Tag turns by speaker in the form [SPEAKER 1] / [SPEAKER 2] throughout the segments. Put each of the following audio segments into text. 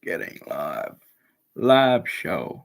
[SPEAKER 1] getting live show.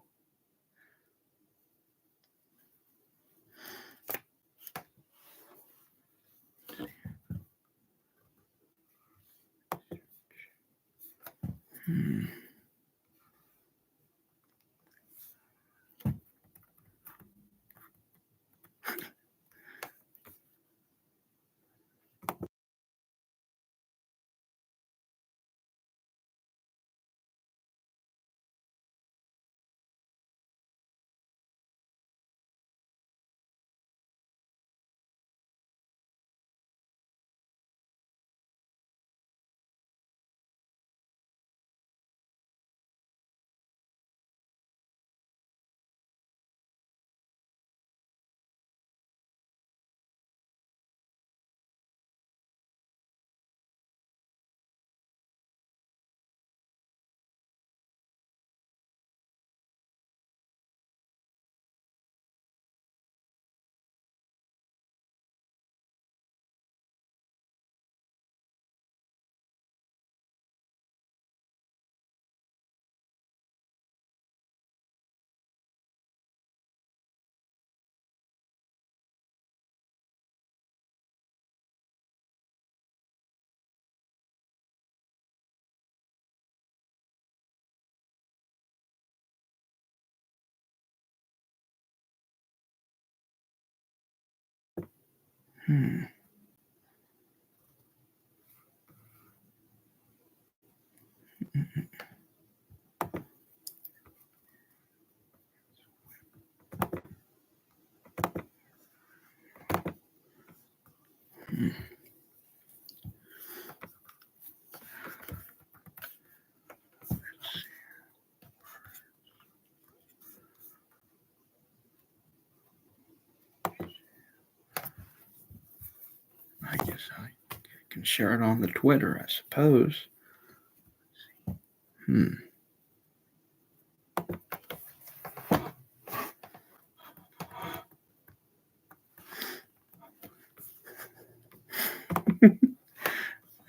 [SPEAKER 1] I guess I can share it on the Twitter, I suppose.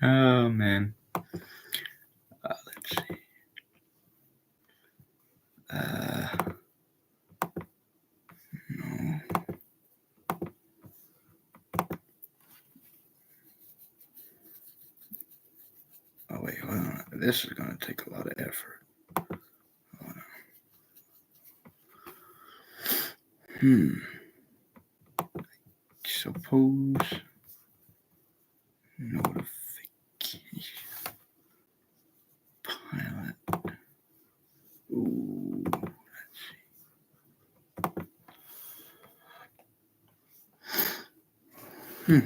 [SPEAKER 1] Oh, man. Let's see. No. Oh, wait, hold on. This is going to take a lot of effort. Suppose notification pilot. Ooh, let's see.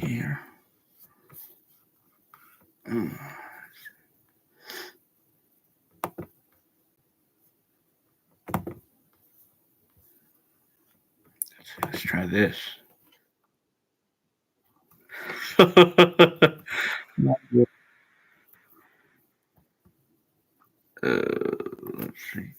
[SPEAKER 1] Here. Let's try this. Let's see.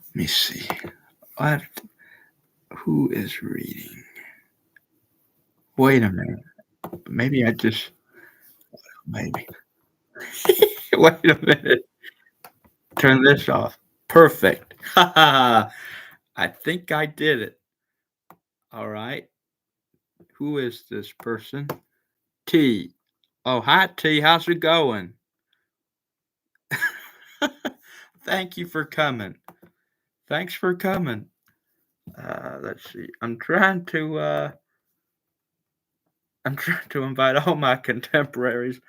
[SPEAKER 1] Let me see. What? Who is reading? Wait a minute. Maybe I just maybe. Wait a minute. Turn this off. Perfect. I think I did it. All right. Who is this person? T. Oh, hi T. How's it going? Thank you for coming. Thanks for coming. Let's see. I'm trying to invite all my contemporaries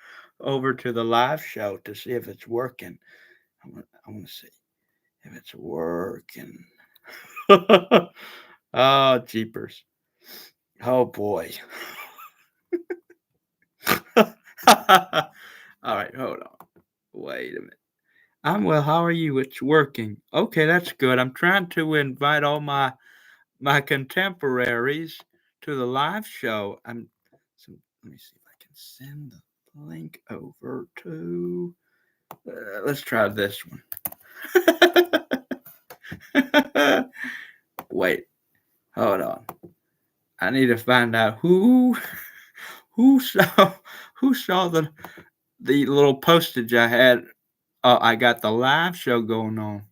[SPEAKER 1] over to the live show to see if it's working. I want to see if it's working. Oh, jeepers. Oh, boy. All right, hold on. Wait a minute. I'm well. How are you? It's working. Okay, that's good. I'm trying to invite all my contemporaries to the live show. So let me see if I can send the link over to. Let's try this one. Wait, hold on. I need to find out who saw who saw the little postage I had. Oh, I got the live show going on.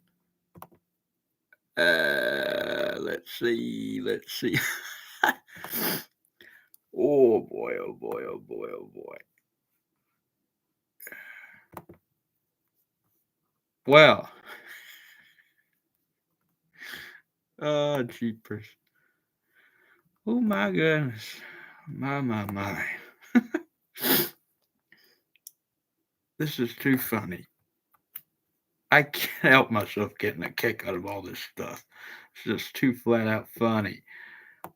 [SPEAKER 1] Let's see. Let's see. Oh boy, oh boy, oh boy, oh boy. Well, oh jeepers. Oh my goodness. My. This is too funny. I can't help myself getting a kick out of all this stuff. It's just too flat out funny.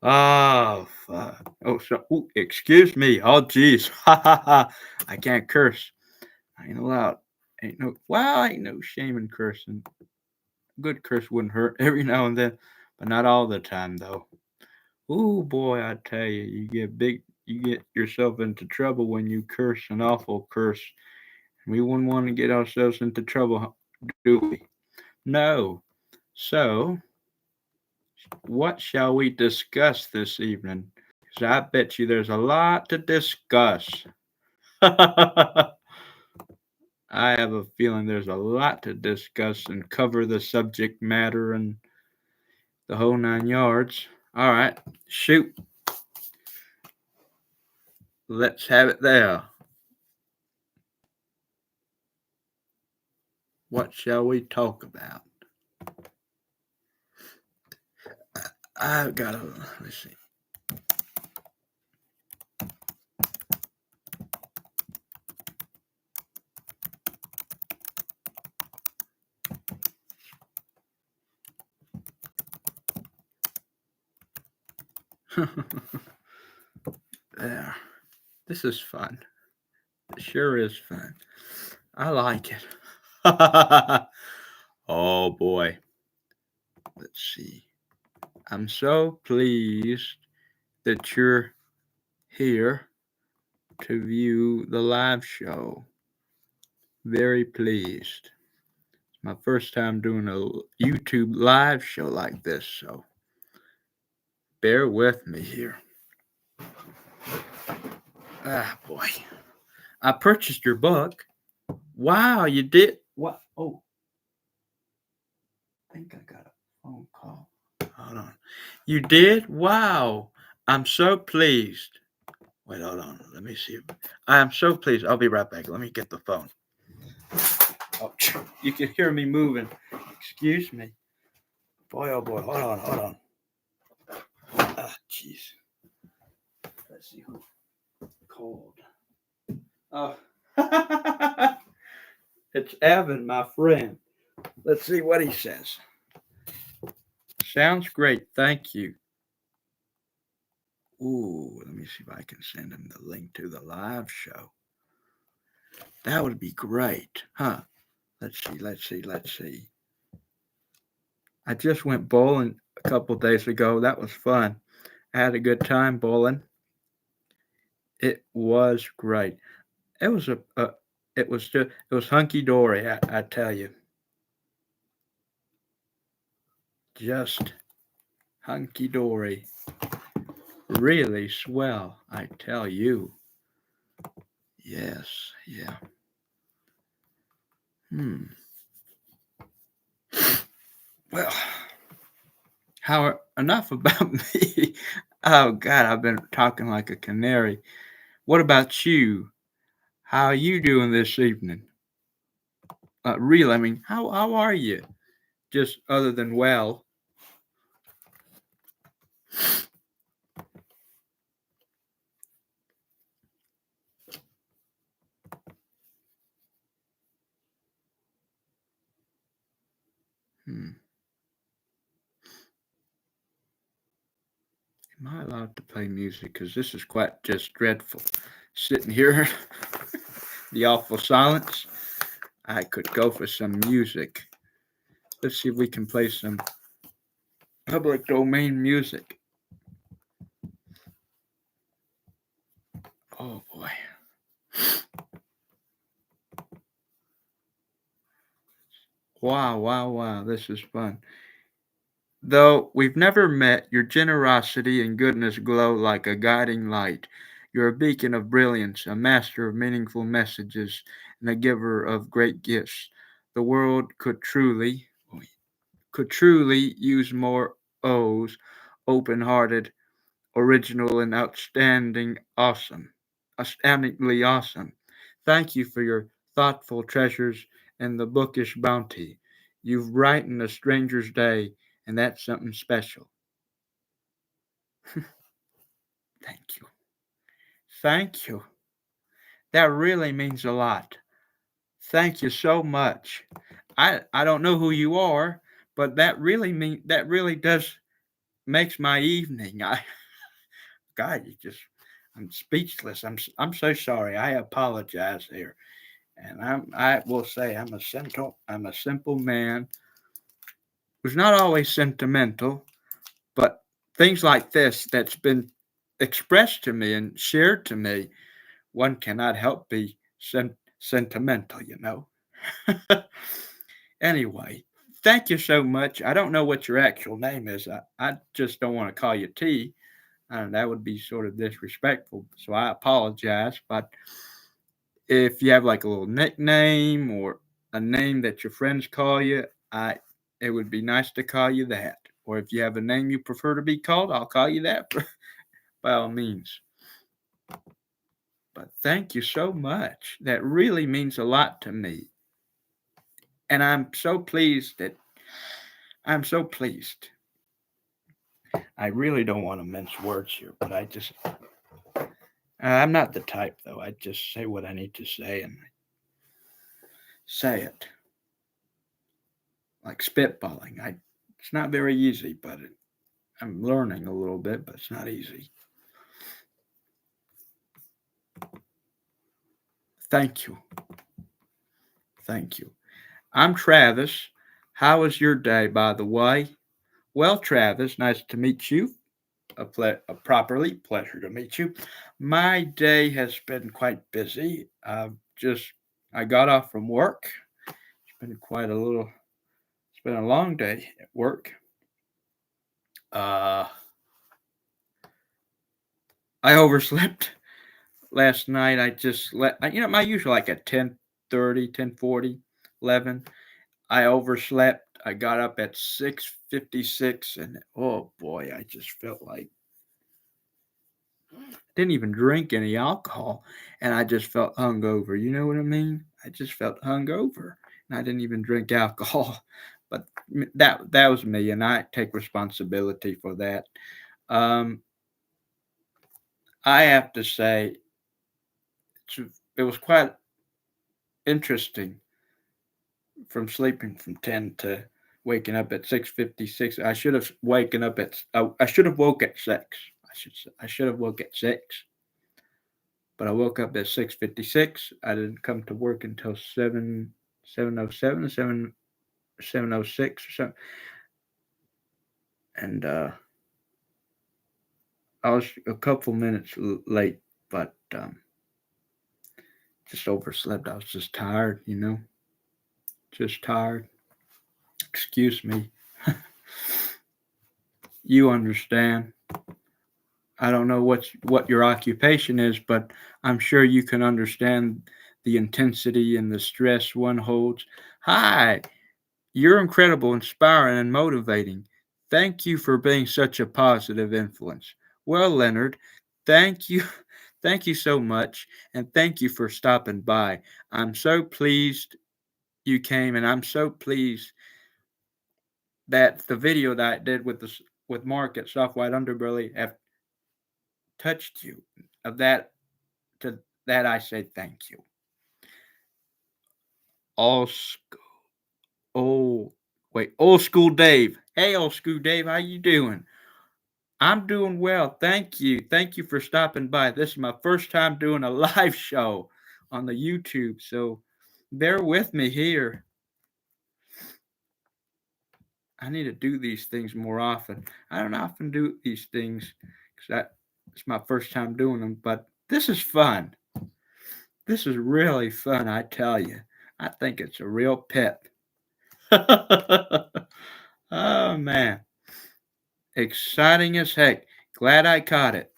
[SPEAKER 1] Oh, fuck. Oh, so, ooh, excuse me. Oh, jeez. Ha ha ha. I can't curse. I ain't allowed. Ain't no shame in cursing. Good curse wouldn't hurt every now and then, but not all the time, though. Ooh, boy, I tell you, you get yourself into trouble when you curse an awful curse. We wouldn't want to get ourselves into trouble, do we? No. So, what shall we discuss this evening? Because I bet you there's a lot to discuss. I have a feeling there's a lot to discuss and cover the subject matter and the whole 9 yards. All right, shoot. Let's have it there. What shall we talk about? I've got to, let's see. There. This is fun. It sure is fun. I like it. Oh boy. Let's see. I'm so pleased that you're here to view the live show. Very pleased. It's my first time doing a YouTube live show like this, so bear with me here. Ah, boy. I purchased your book. Wow, you did? What? Oh, I think I got a phone call. Hold on. You did? Wow. I'm so pleased. Wait, hold on. Let me see. I am so pleased. I'll be right back. Let me get the phone. Oh, you can hear me moving. Excuse me. Boy, oh boy. Hold on, hold on. Ah, jeez. Let's see who called. Oh. It's Evan, my friend. Let's see what he says. Sounds great. Thank you. Ooh, let me see if I can send him the link to the live show. That would be great, huh? Let's see. I just went bowling a couple days ago. That was fun. I had a good time bowling. It was great. It was it was hunky-dory, I tell you. just hunky-dory. Really swell, I tell you. Yes, yeah. Hmm. Well, how enough about me. Oh God, I've been talking like a canary. What about you? How are you doing this evening? Really, I mean, how are you? Just other than well. Hmm. Am I allowed to play music? Because this is quite just dreadful. Sitting here, the awful silence. I could go for some music. Let's see if we can play some public domain music. Oh boy. Wow, wow, wow. This is fun. Though we've never met, your generosity and goodness glow like a guiding light. You're a beacon of brilliance, a master of meaningful messages, and a giver of great gifts. The world could truly use more O's, open-hearted, original, and astoundingly awesome. Thank you for your thoughtful treasures and the bookish bounty. You've brightened a stranger's day, and that's something special. Thank you. Thank you. That really means a lot. Thank you so much. I don't know who you are, but that really does makes my evening. God, I'm speechless. I'm so sorry. I apologize here. And I will say I'm a simple man who's not always sentimental, but things like this that's been expressed to me and shared to me, one cannot help be sentimental. Anyway, thank you so much. I don't know what your actual name is. I just don't want to call you T. That would be sort of disrespectful. So I apologize. But if you have like a little nickname or a name that your friends call you, I it would be nice to call you that. Or if you have a name you prefer to be called, I'll call you that by all means. But thank you so much. That really means a lot to me. And I'm so pleased. I really don't want to mince words here, but I'm not the type though. I just say what I need to say and say it like spitballing. It's not very easy, but I'm learning a little bit, but it's not easy. Thank you. Thank you. I'm Travis. How was your day, by the way? Well, Travis, nice to meet you. A properly pleasure to meet you. My day has been quite busy. I got off from work. It's been quite a little. It's been a long day at work. Uh, I overslept last night. I just my usual like at 10:30, 10:40, 11. I overslept. I got up at 6:56 and oh boy, I just felt like didn't even drink any alcohol and I just felt hungover. You know what I mean? I just felt hungover and I didn't even drink alcohol. But that was me and I take responsibility for that. Um, I have to say it was quite interesting from sleeping from 10 to waking up at 6:56. I should have waken up at I should have woke at 6. I should have woke at 6. But I woke up at 6:56. I didn't come to work until 7:07, 7:06 or something. And I was a couple minutes late, but just overslept. I was just tired. Just tired. Excuse me. You understand. I don't know what your occupation is, but I'm sure you can understand the intensity and the stress one holds. Hi, you're incredible, inspiring, and motivating. Thank you for being such a positive influence. Well, Leonard, thank you. Thank you so much, and thank you for stopping by. I'm so pleased you came, and I'm so pleased that the video that I did with Mark at Soft White Underbelly have touched you. Of that, to that I say thank you. All old old school Dave. Hey, old school Dave, how you doing? I'm doing well, thank you. Thank you for stopping by. This is my first time doing a live show on the YouTube, so bear with me here. I need to do these things more often. I don't often do these things because it's my first time doing them, but this is fun. This is really fun, I tell you. I think it's a real pep. Oh man, exciting as heck. Glad I caught it.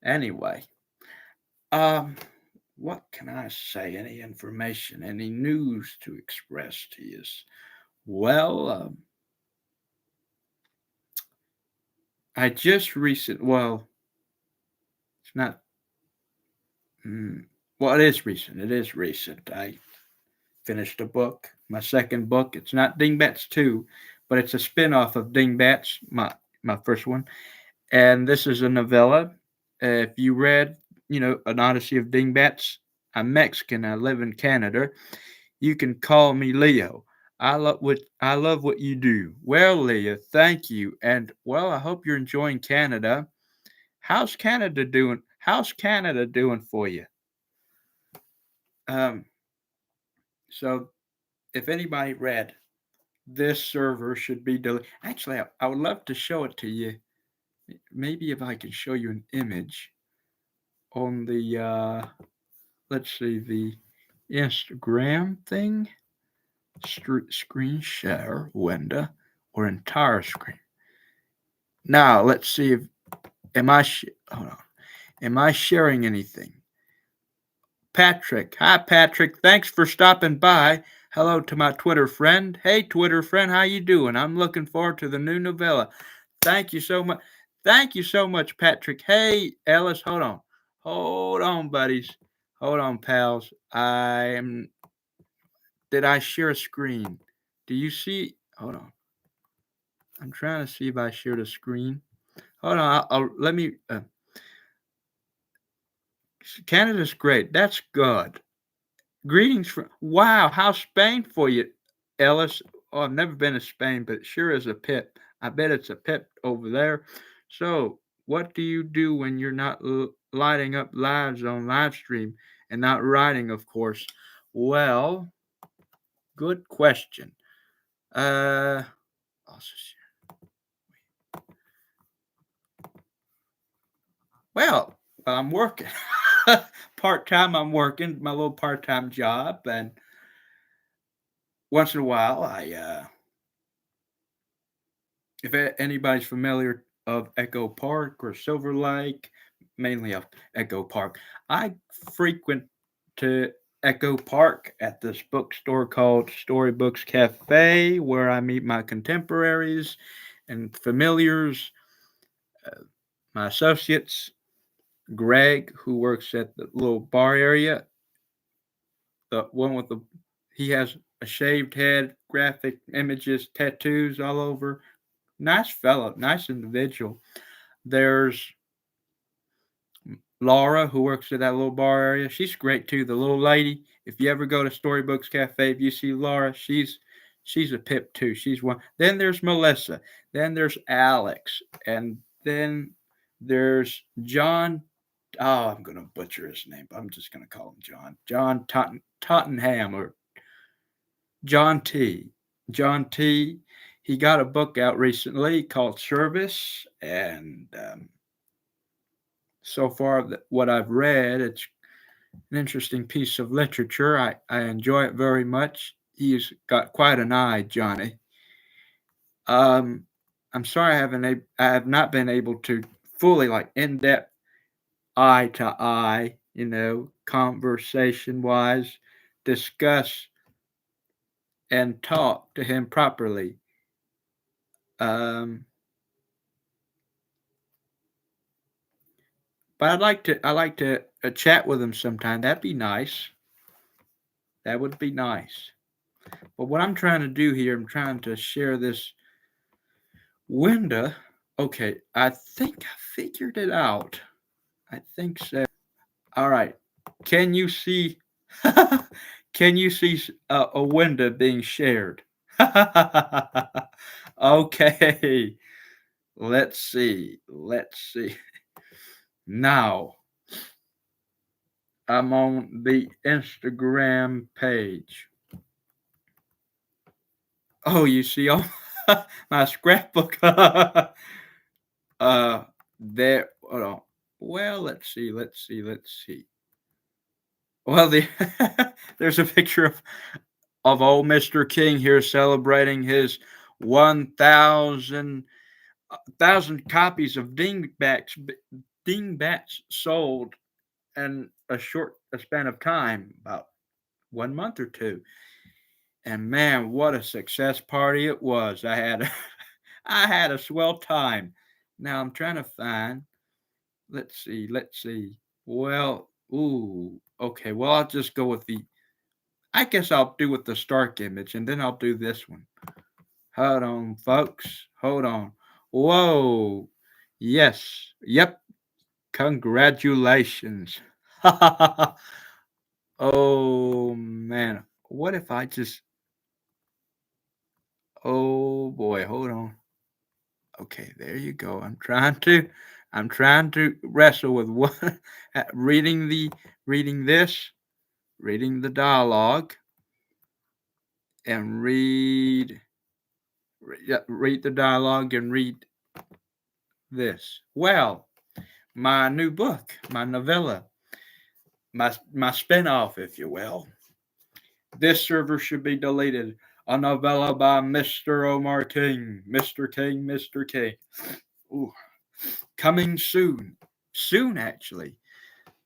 [SPEAKER 1] Anyway, um, what can I say? Any information, any news to express to you? Well, I just well, it's not. Mm, well, it is recent. It is recent. I finished a book, my second book. It's not Dingbats 2, but it's a spin-off of Dingbats, my first one. And this is a novella. If you read, An Odyssey of Dingbats, I'm Mexican. I live in Canada. You can call me Leo. I love what you do. Well, Leo, thank you. And well, I hope you're enjoying Canada. How's Canada doing? How's Canada doing for you? Um, so if anybody read, this server should be deleted. Actually, I would love to show it to you. Maybe if I can show you an image on the let's see, the Instagram thing, screen share window or entire screen. Now let's see if hold on, am I sharing anything? Patrick, hi Patrick, thanks for stopping by. Hello to my Twitter friend. Hey Twitter friend, how you doing? I'm looking forward to the new novella. Thank you so much. Thank you so much, Patrick. Hey Ellis, hold on, buddies. Hold on, pals. Did I share a screen? Do you see? Hold on. I'm trying to see if I shared a screen. Hold on. Let me. Canada's great. That's good. Greetings from. Wow, how's Spain for you, Ellis? Oh, I've never been to Spain, but it sure is a pip. I bet it's a pip over there. So, what do you do when you're not lighting up lives on live stream and not writing, of course? Well, good question. Also well, I'm working part time. I'm working my little part time job, and once in a while, if anybody's familiar of Echo Park or Silver Lake, mainly of Echo Park, I frequent to Echo Park at this bookstore called Storybooks Cafe, where I meet my contemporaries and familiars, my associates. Greg, who works at the little bar area, the one with the he has a shaved head, graphic images, tattoos all over. Nice fellow, nice individual. There's Laura, who works at that little bar area. She's great too. The little lady. If you ever go to Storybooks Cafe, if you see Laura, she's a pip too. She's one. Then there's Melissa. Then there's Alex, and then there's John. Oh, I'm gonna butcher his name. But I'm just gonna call him John. Tottenham or John T. John T. He got a book out recently called Service, and so far what I've read, it's an interesting piece of literature. I enjoy it very much. He's got quite an eye, Johnny. Um, I'm sorry I have not been able to fully like in depth eye to eye, conversation wise, discuss and talk to him properly. Um, but I like to chat with him sometime. That'd be nice. That would be nice. But what I'm trying to do here, I'm trying to share this window. Okay, I think I figured it out. I think so. All right. Can you see? Can you see a window being shared? Okay. Let's see. Let's see. Now I'm on the Instagram page. Oh, you see all my scrapbook. uh, there. Hold on. Well, let's see. Let's see. Let's see. Well, there's a picture of old Mr. King here celebrating his 1,000 thousand copies of Dingbats sold in a span of time, about 1 month or two. And man, what a success party it was! I had a swell time. Now I'm trying to find. Let's see. Let's see. Well, ooh, okay. Well, I'll just go with the. I guess I'll do with the Stark image, and then I'll do this one. Hold on, folks. Hold on. Whoa. Yes. Yep. Congratulations. Oh, man. What if I just. Oh, boy. Hold on. Okay, there you go. I'm trying to wrestle with what reading this, reading the dialogue, and read the dialogue and read this. Well, my new book, my novella, my spinoff, if you will. This server should be deleted. A novella by Mr. Omar King. Mr. King, Mr. King. Ooh. Coming soon. Soon, actually.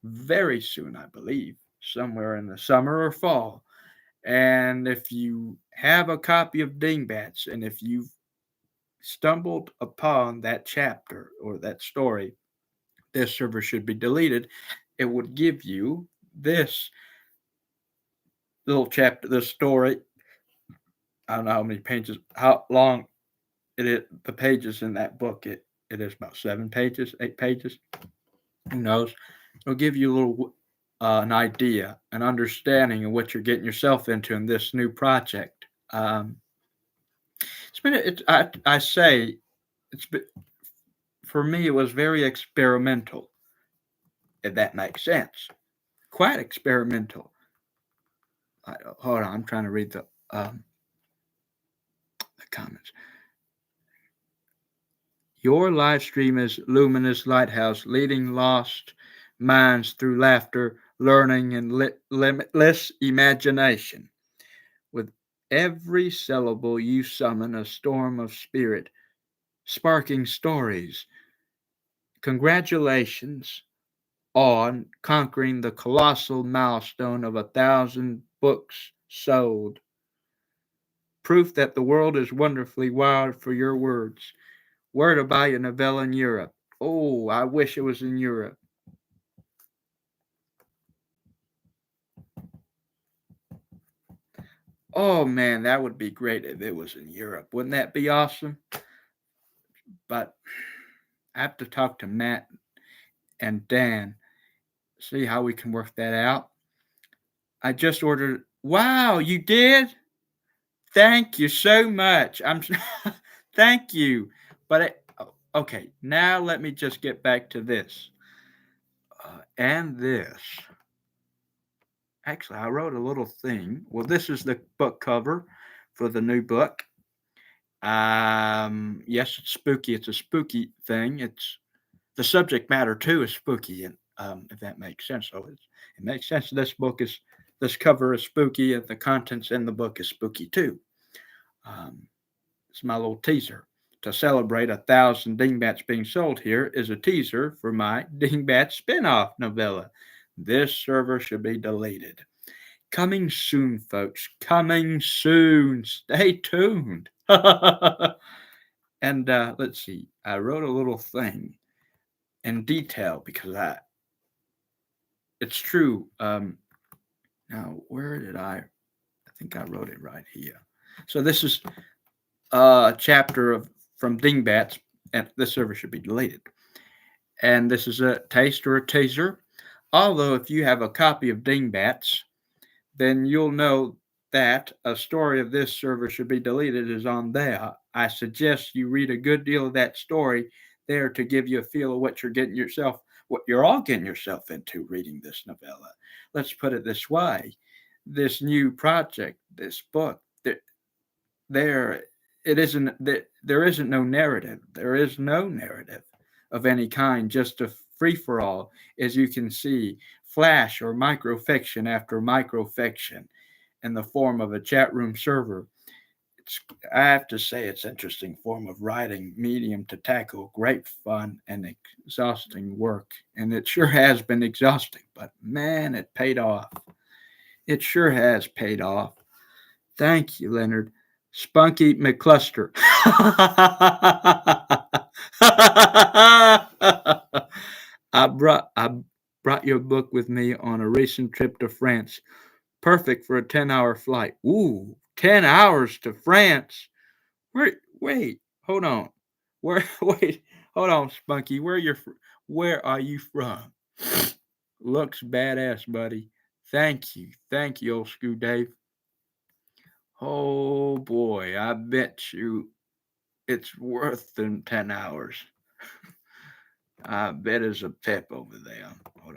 [SPEAKER 1] Very soon, I believe. Somewhere in the summer or fall. And if you have a copy of Dingbats, and if you've stumbled upon that chapter or that story, this server should be deleted. It would give you this little chapter, this story. I don't know how many pages, how long it is, the pages in that book. It is about 7 pages, 8 pages. Who knows? It'll give you a little an idea, an understanding of what you're getting yourself into in this new project. It's been, I say, it's been, for me, it was very experimental, if that makes sense. Quite experimental. Hold on, I'm trying to read the comments. Your live stream is luminous lighthouse, leading lost minds through laughter, learning, and limitless imagination. With every syllable, you summon a storm of spirit, sparking stories. Congratulations on conquering the colossal milestone of 1,000 books sold. Proof that the world is wonderfully wild for your words. Word about your novella in Europe. Oh, I wish it was in Europe. Oh man, that would be great if it was in Europe. Wouldn't that be awesome? But I have to talk to Matt and Dan, see how we can work that out. I just ordered. Wow, you did? Thank you so much. Thank you. But okay, now let me just get back to this. And this. Actually, I wrote a little thing. Well, this is the book cover for the new book. Yes, it's spooky. It's a spooky thing. It's the subject matter too is spooky, and if that makes sense. So it makes sense. This cover is spooky, and the contents in the book is spooky too. Um, It's my little teaser. To celebrate 1,000 dingbats being sold, here is a teaser for my dingbat spin-off novella. This server should be deleted. Coming soon, folks. Coming soon. Stay tuned. And let's see. I wrote a little thing in detail because it's true. Now, where did I think I wrote it right here. So this is a chapter of from Dingbats, and this server should be deleted. And this is a taste or a teaser. Although if you have a copy of Dingbats, then you'll know that a story of this server should be deleted is on there. I suggest you read a good deal of that story there to give you a feel of what you're all getting yourself into reading this novella. Let's put it this way. This new project, this book, there it isn't there isn't no narrative. There is no narrative of any kind, just a free for all, as you can see, flash or microfiction after microfiction in the form of a chat room server. It's, I have to say, it's an interesting form of writing medium to tackle great fun and exhausting work. And it sure has been exhausting, but man, it paid off. It sure has paid off. Thank you, Leonard. Spunky McCluster. I brought your book with me on a recent trip to France. Perfect for a 10-hour flight. Ooh, 10 hours to France. Wait, hold on. Wait, hold on, Spunky. Where are you from? Looks badass, buddy. Thank you, old school Dave. Oh boy, I bet you it's worth them 10 hours. I bet there's a pep over there. Hold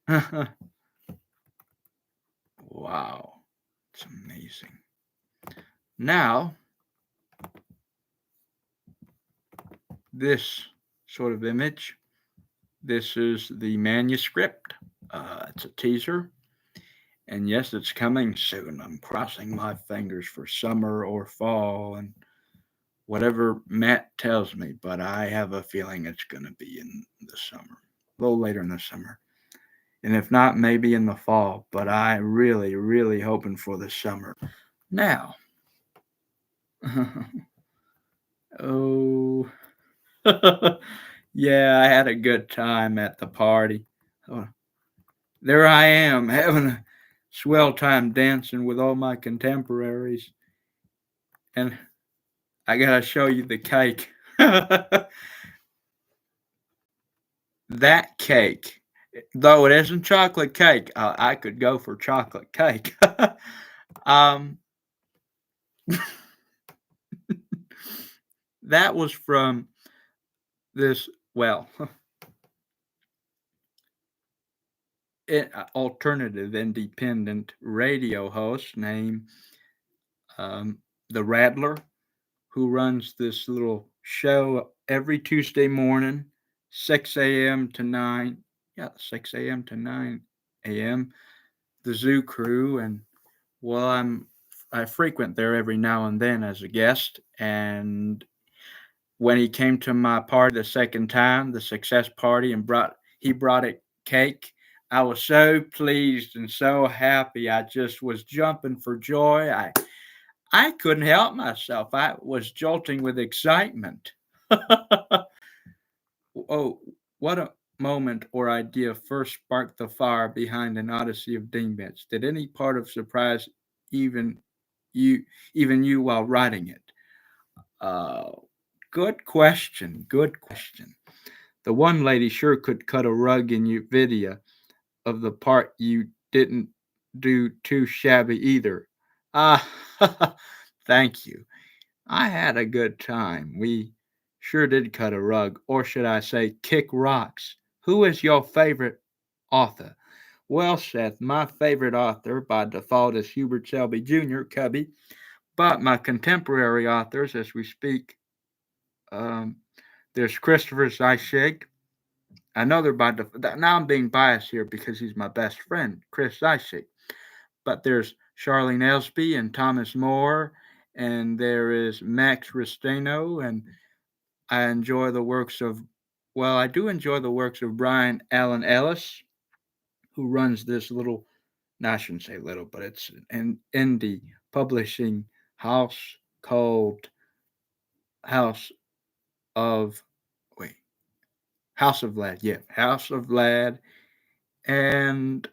[SPEAKER 1] on. Wow, it's amazing. Now, this sort of image, this is the manuscript. It's a teaser. And yes, it's coming soon. I'm crossing my fingers for summer or fall and whatever Matt tells me, but I have a feeling it's going to be in the summer, a little later in the summer. And if not, maybe in the fall, but I really, really hoping for the summer. Now, oh, yeah, I had a good time at the party. Oh, there I am having a swell time dancing with all my contemporaries. And I gotta show you the cake. That cake, though it isn't chocolate cake, I could go for chocolate cake. um, that was from this, well, alternative independent radio host named The Rattler, who runs this little show every Tuesday morning, 6 a.m. to 9. Yeah, 6 a.m. to 9 a.m. The Zoo Crew, and well, I frequent there every now and then as a guest. And when he came to my party the second time, the success party, and he brought a cake, I was so pleased and so happy. I just was jumping for joy. I couldn't help myself. I was jolting with excitement. Oh, what a moment or idea first sparked the fire behind an odyssey of dingbats? Did any part of surprise even you even you while writing it? Uh, Good question. Good question. The one lady sure could cut a rug in your video of the part you didn't do too shabby either. Ah, thank you. I had a good time. We sure did cut a rug, or should I say, kick rocks. Who is your favorite author? Well, Seth, my favorite author by default is Hubert Selby Jr., Cubby, but my contemporary authors, as we speak, um, there's Christopher Zeissig. I know they're by default. Now I'm being biased here because he's my best friend, Chris Zeissig. But there's Charlene Elsby and Thomas More and there is Max Ristano, and I enjoy the works of, well, I do enjoy the works of Brian Allen Ellis, who runs this little, no, I shouldn't say little, but it's an indie publishing house called House of, wait, House of Lad, yeah, House of Lad. And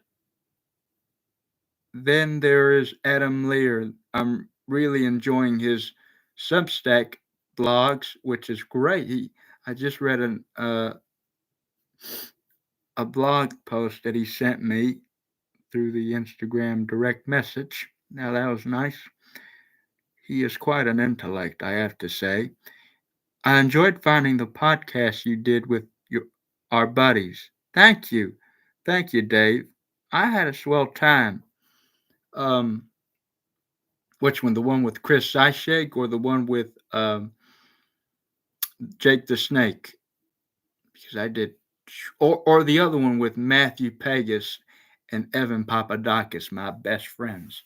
[SPEAKER 1] then there is Adam Lear. I'm really enjoying his Substack blogs, which is great. I just read a blog post that he sent me through the Instagram direct message. Now that was nice. He is quite an intellect, I have to say. I enjoyed finding the podcast you did with our buddies. Thank you. Thank you, Dave. I had a swell time. Um, which one? The one with Chris Seishig or the one with Jake the Snake? Because I did, or the other one with Matthew Pegas and Evan Papadakis, my best friends.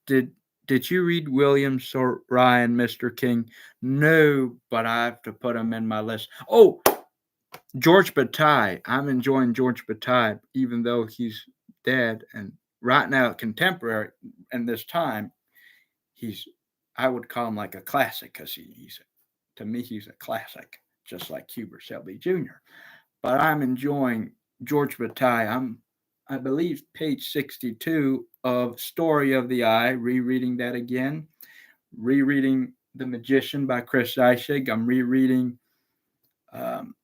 [SPEAKER 1] Did did you read Williams or Ryan, Mr. King? No, but I have to put him in my list. Oh, George Bataille. I'm enjoying George Bataille, even though he's dead. And right now, contemporary in this time, he's, I would call him like a classic because he's, to me, he's a classic, just like Hubert Selby Jr. But I'm enjoying George Bataille. I believe, page 62 of Story of the Eye, rereading that again, rereading The Magician by Chris Zeishig. I'm rereading um,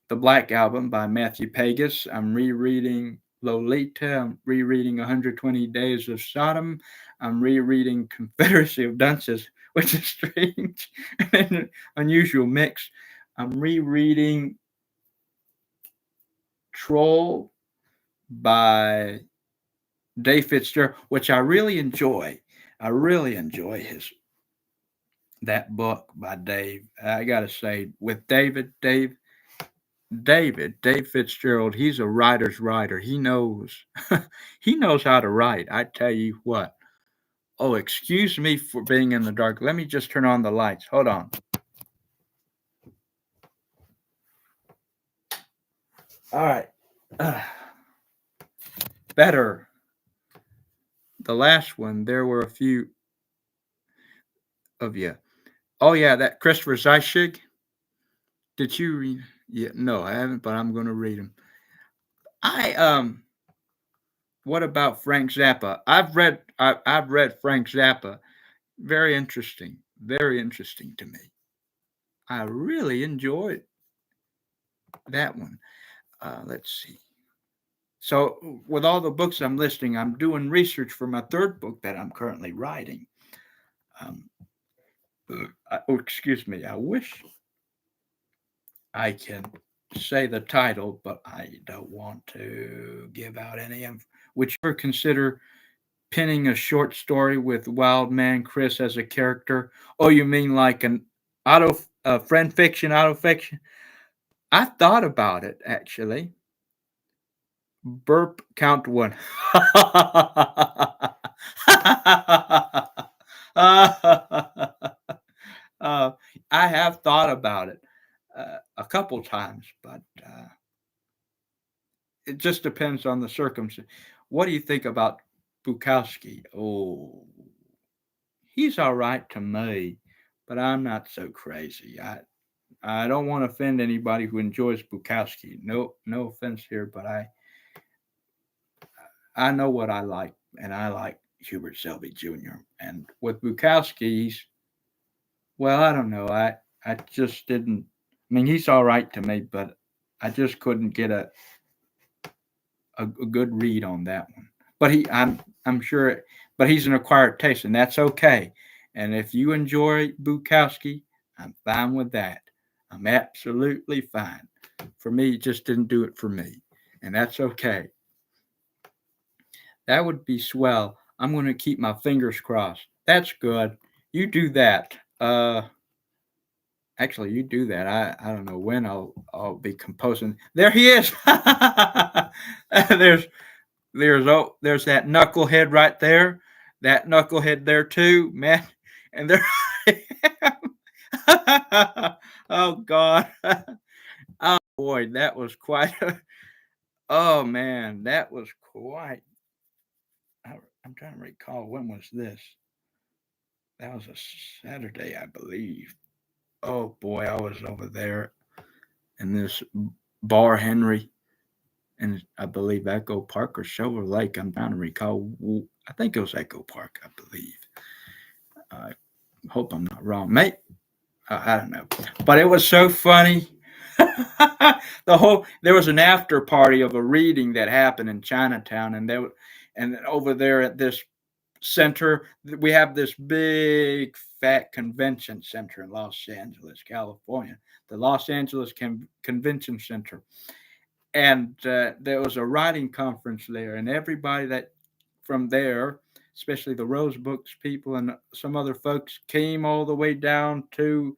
[SPEAKER 1] The Black Album by Matthew Pegas. I'm rereading Lolita. I'm rereading 120 Days of Sodom. I'm rereading Confederacy of Dunces, which is strange and an unusual mix. I'm rereading Troll by Dave Fitzgerald, which I really enjoy. I really enjoy his that book by Dave. I gotta say, with Dave Fitzgerald, he's a writer's writer. He knows he knows how to write. I tell you what. Oh, excuse me for being in the dark. Let me just turn on the lights. Hold on. All right. Uh, better. The last one, there were a few of you. Oh yeah, that Christopher Zeishig. Did you read? Yeah, no, I haven't, but I'm going to read them. I. What about Frank Zappa? I've read Frank Zappa. Very interesting to me. I really enjoyed that one. Let's see. So, with all the books I'm listing, I'm doing research for my third book that I'm currently writing. Um, excuse me. I wish I can say the title, but I don't want to give out any. Would you ever consider penning a short story with Wild Man Chris as a character? Oh, you mean like an friend fiction, auto fiction? I thought about it actually. Burp count one. I have thought about it a couple times, but it just depends on the circumstance. What do you think about Bukowski? Oh, he's all right to me, but I'm not so crazy. I don't want to offend anybody who enjoys Bukowski. No offense here, but I know what I like, and I like Hubert Selby Jr. And with Bukowski's, well, I don't know. I just didn't. I mean, he's all right to me, but I just couldn't get a good read on that one. But I'm sure, but he's an acquired taste, and that's okay. And if you enjoy Bukowski, I'm fine with that. I'm absolutely fine. For me, it just didn't do it for me, and that's okay. That would be swell. I'm going to keep my fingers crossed. That's good. You do that. Actually, you do that. I don't know when I'll be composing. There he is. there's there's that knucklehead right there. That knucklehead there too, man. and there I am. Oh God. Oh boy, that was quite a, oh man, that was quite, I'm trying to recall, when was this? That was a Saturday, I believe. Oh boy, I was over there in this bar Henry, and I believe Echo Park or Silver Lake. I'm trying to recall. I think it was Echo Park, I believe. I hope I'm not wrong, mate. I don't know, but it was so funny. There was an after party of a reading that happened in Chinatown, and over there at this center, we have this big fat convention center in Los Angeles, California, the Los Angeles Convention Center. And there was a writing conference there, and everybody that from there, especially the Rose Books people and some other folks, came all the way down to,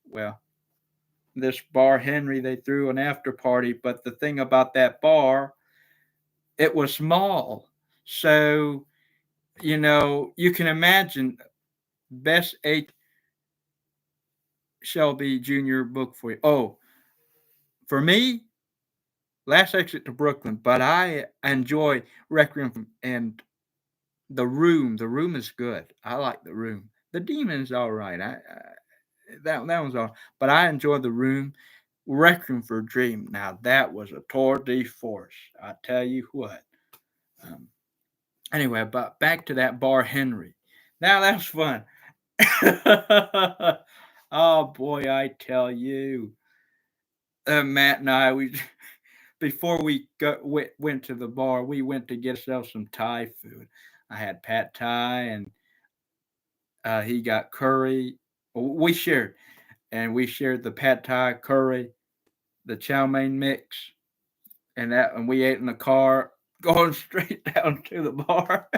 [SPEAKER 1] well, this bar Henry. They threw an after party, but the thing about that bar, it was small. So, you can imagine best eight Shelby Jr. book for you. Oh, for me, Last Exit to Brooklyn, but I enjoy Requiem and The Room. The Room is good. I like The Room. The Demon's all right. That one's all, but I enjoy The Room. Requiem for a Dream. Now that was a tour de force. I tell you what. Um, anyway, but back to that bar Henry. Now that was fun. Oh boy, I tell you, Matt and I, we before went to the bar, we went to get ourselves some Thai food. I had pad Thai, and he got curry. We shared, and we shared the pad Thai curry, the chow mein mix, and we ate in the car going straight down to the bar.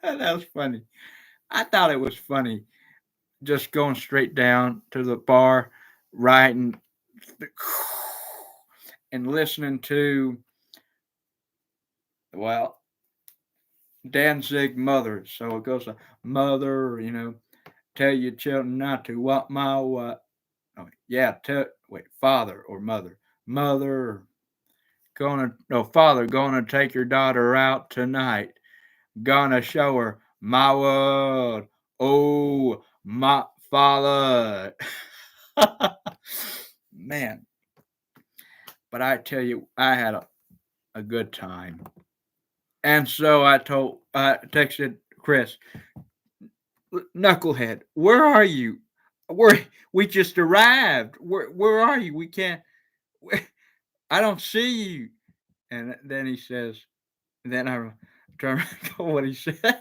[SPEAKER 1] That was funny. I thought it was funny just going straight down to the bar, riding and listening to, well, Danzig Mother. So it goes, Mother, tell your children not to walk my way. Oh, yeah, Father or Mother. Mother, Father, gonna take your daughter out tonight. Gonna show her my world. Oh, my father. Man, but I tell you, I had a good time. And so I texted Chris, Knucklehead, where are you? We just arrived. Where are you? We can't. I don't see you. And then he says, then I try to recall what he said. I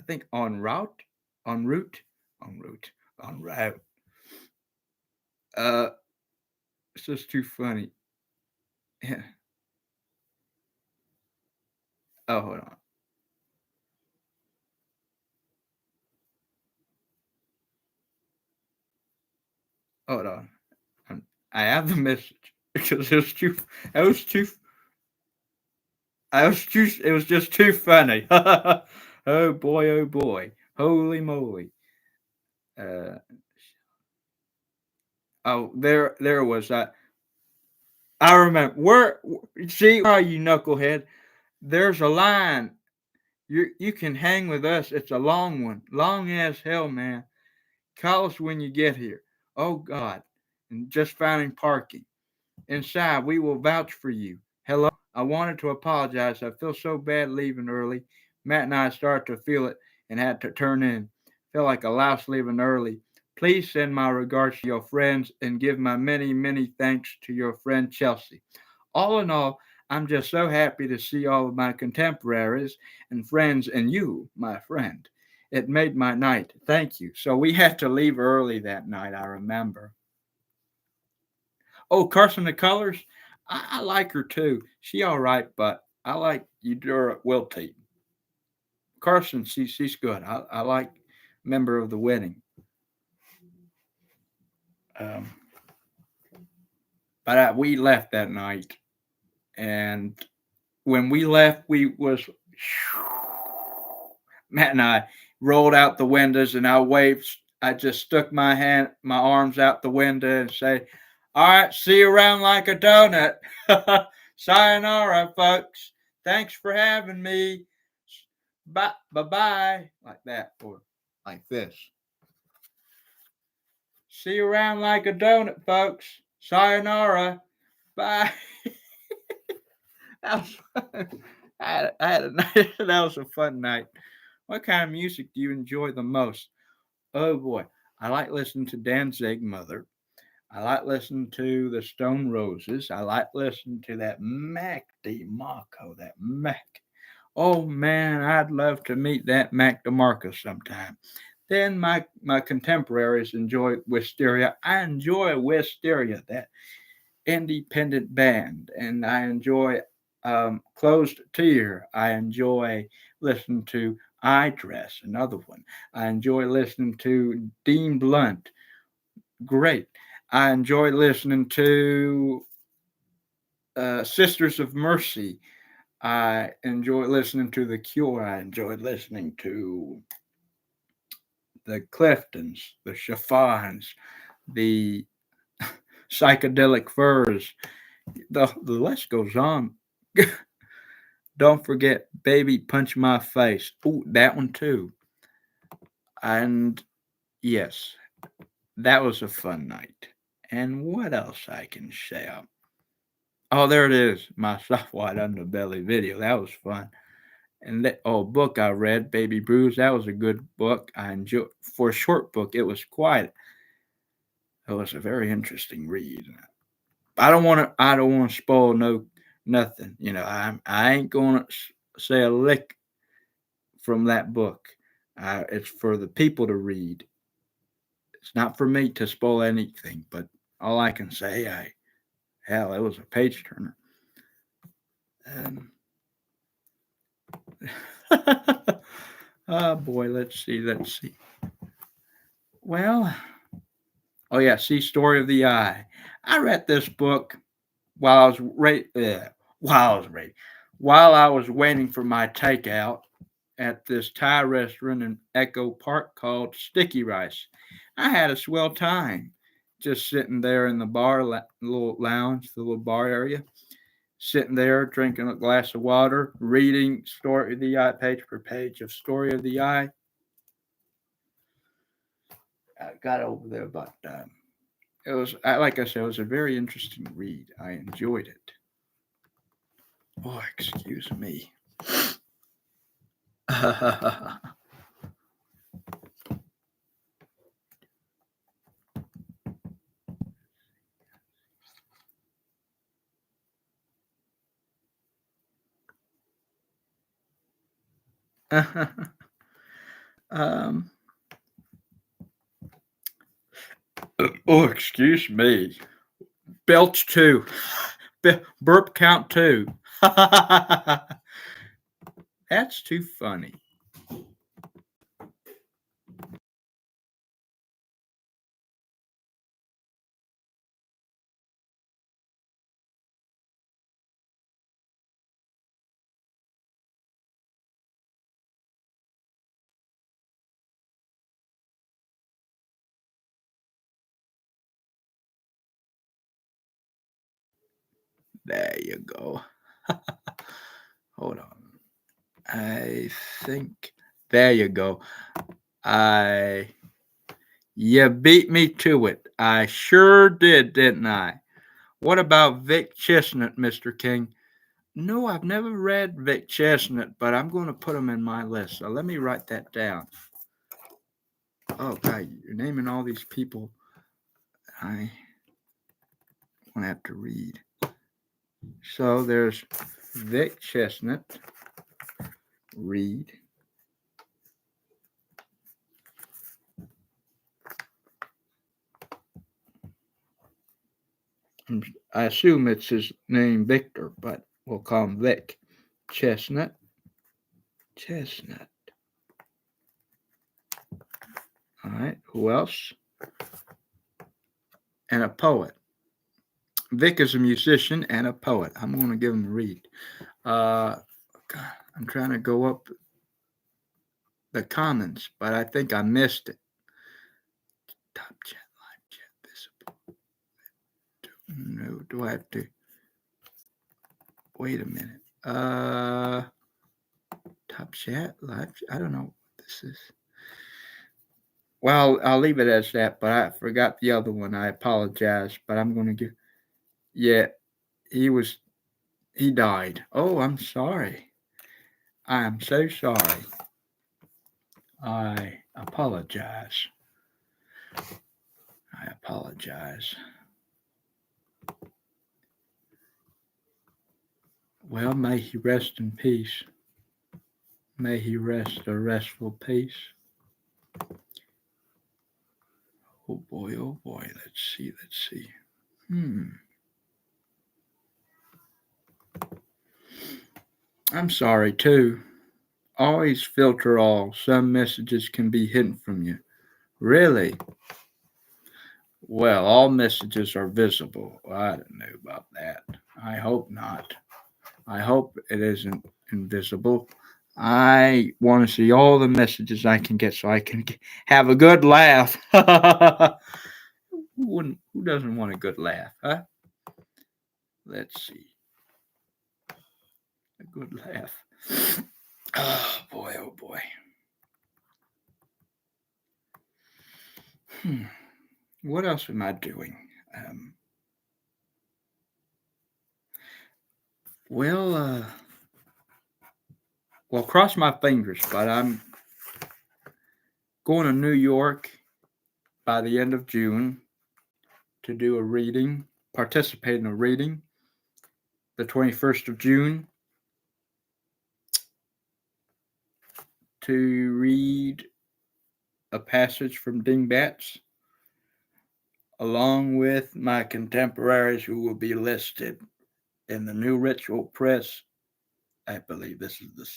[SPEAKER 1] think en route, en route. Uh, it's just too funny. Yeah. Oh, hold on. Hold on. I have the message because it was too. It was too. I was too. It was just too funny. Oh boy! Oh boy! Holy moly! Uh, oh, there was that. I remember. See, where are you, knucklehead? There's a line. You can hang with us. It's a long one, long as hell, man. Call us when you get here. Oh God! And just finding parking. Inside, we will vouch for you. Hello? I wanted to apologize. I feel so bad leaving early. Matt and I started to feel it and had to turn in. Felt like a louse leaving early. Please send my regards to your friends and give my many, many thanks to your friend Chelsea. All in all, I'm just so happy to see all of my contemporaries and friends and you, my friend. It made my night. Thank you. So we had to leave early that night, I remember. Oh, Carson the Colors. I like her too. She all right, but I like Eudora Wilty. Carson, she's good. I like member of the wedding. Um, but we left that night, and when we left, we was Man, I rolled out the windows and I waved. I just stuck my arms out the window and say, "All right, see you around like a donut." Sayonara, folks. Thanks for having me. Bye, bye, bye. Like that, or like this. See you around like a donut, folks. Sayonara. Bye. That was fun. I had a night. That was a fun night. What kind of music do you enjoy the most? Oh boy, I like listening to Danzig Mother. I like listening to the Stone Roses. I like listening to that Mac DeMarco. That Mac. Oh man, I'd love to meet that Mac DeMarco sometime. Then my contemporaries enjoy Wisteria. I enjoy Wisteria, that independent band, and I enjoy Closed Tear. I enjoy listening to I Dress, another one. I enjoy listening to Dean Blunt. Great. I enjoy listening to Sisters of Mercy. I enjoy listening to The Cure. I enjoy listening to the Cliftons, the Chiffons, the Psychedelic Furs. The list goes on. Don't forget Baby Punch My Face. Ooh, that one too. And yes, that was a fun night. And what else I can share? Oh, there it is. My soft white underbelly video. That was fun. And that book I read, Baby Bruce. That was a good book. I enjoyed. For a short book, it was quiet. It was a very interesting read. I don't want to. I don't want to spoil nothing. You know, I ain't gonna say a lick from that book. It's for the people to read. It's not for me to spoil anything. But all I can say, hell, it was a page turner. Um, oh boy, let's see. Let's see. Well, oh yeah, see, Story of the Eye. I read this book while I was while I was ready, while I was waiting for my takeout at this Thai restaurant in Echo Park called Sticky Rice. I had a swell time, just sitting there in the little lounge, the little bar area, sitting there drinking a glass of water, reading Story of the Eye page per page of Story of the Eye. I got over there about it was like I said, it was a very interesting read. I enjoyed it. Oh, excuse me. um. Oh, excuse me. Belch two. Burp count two. That's too funny. There you go. Hold on. I think. There you go. I. You beat me to it. I sure did, didn't I? What about Vic Chestnut, Mr. King? No, I've never read Vic Chestnut, but I'm going to put him in my list. So let me write that down. Oh, God, you're naming all these people I want to have to read. So there's Vic Chestnut, read. I assume it's his name Victor, but we'll call him Vic. Chestnut. Chestnut. All right. Who else? And a poet. Vic is a musician and a poet. I'm going to give him a read. God, I'm trying to go up. the comments, but I think I missed it. Top chat, live chat, visible. No, do I have to? Wait a minute. Top chat, live. I don't know what this is. Well, I'll leave it as that, but I forgot the other one. I apologize, but I'm going to give. Yeah, he died. Oh, I'm sorry. I am so sorry. I apologize. I apologize. Well, may he rest in peace. May he rest a restful peace. Oh boy, oh boy. Let's see, let's see. I'm sorry too. Always filter all. Some messages can be hidden from you. Really? Well, all messages are visible. I don't know about that. I hope not. I hope it isn't invisible. I want to see all the messages I can get so I can have a good laugh. Who doesn't want a good laugh, huh? Let's see. A good laugh. Oh boy, oh boy. What else am I doing? Well, cross my fingers, but I'm going to New York by the end of June to do a reading, participate in a reading, the 21st of June, to read a passage from Dingbats, along with my contemporaries who will be listed in the New Ritual Press. I believe this is the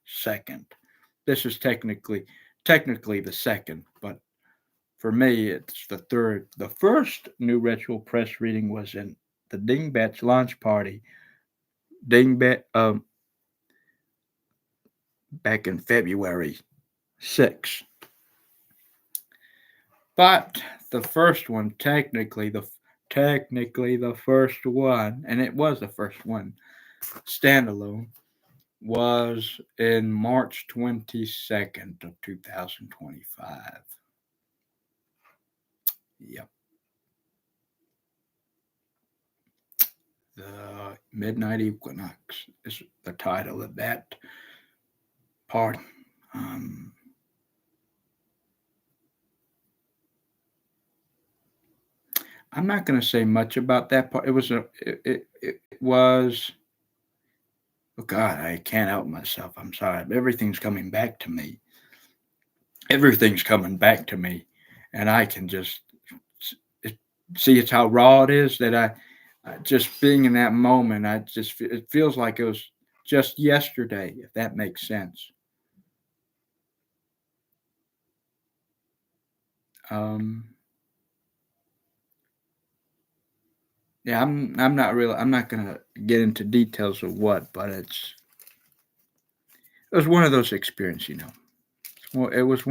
[SPEAKER 1] second. This is technically the second, but for me, it's the third. The first New Ritual Press reading was in the Dingbats launch party. Back in February 6th. But the first one, technically the first one, and it was the first one, standalone, was in March 22nd of 2025. Yep. The Midnight Equinox is the title of that part. I'm not going to say much about that part. It was oh God, I can't help myself. I'm sorry. Everything's coming back to me. Everything's coming back to me, and I can just see it's how raw it is that I just being in that moment. It feels like it was just yesterday, if that makes sense. Yeah, I'm not gonna get into details of what, but it was one of those experiences, you know. Well, it was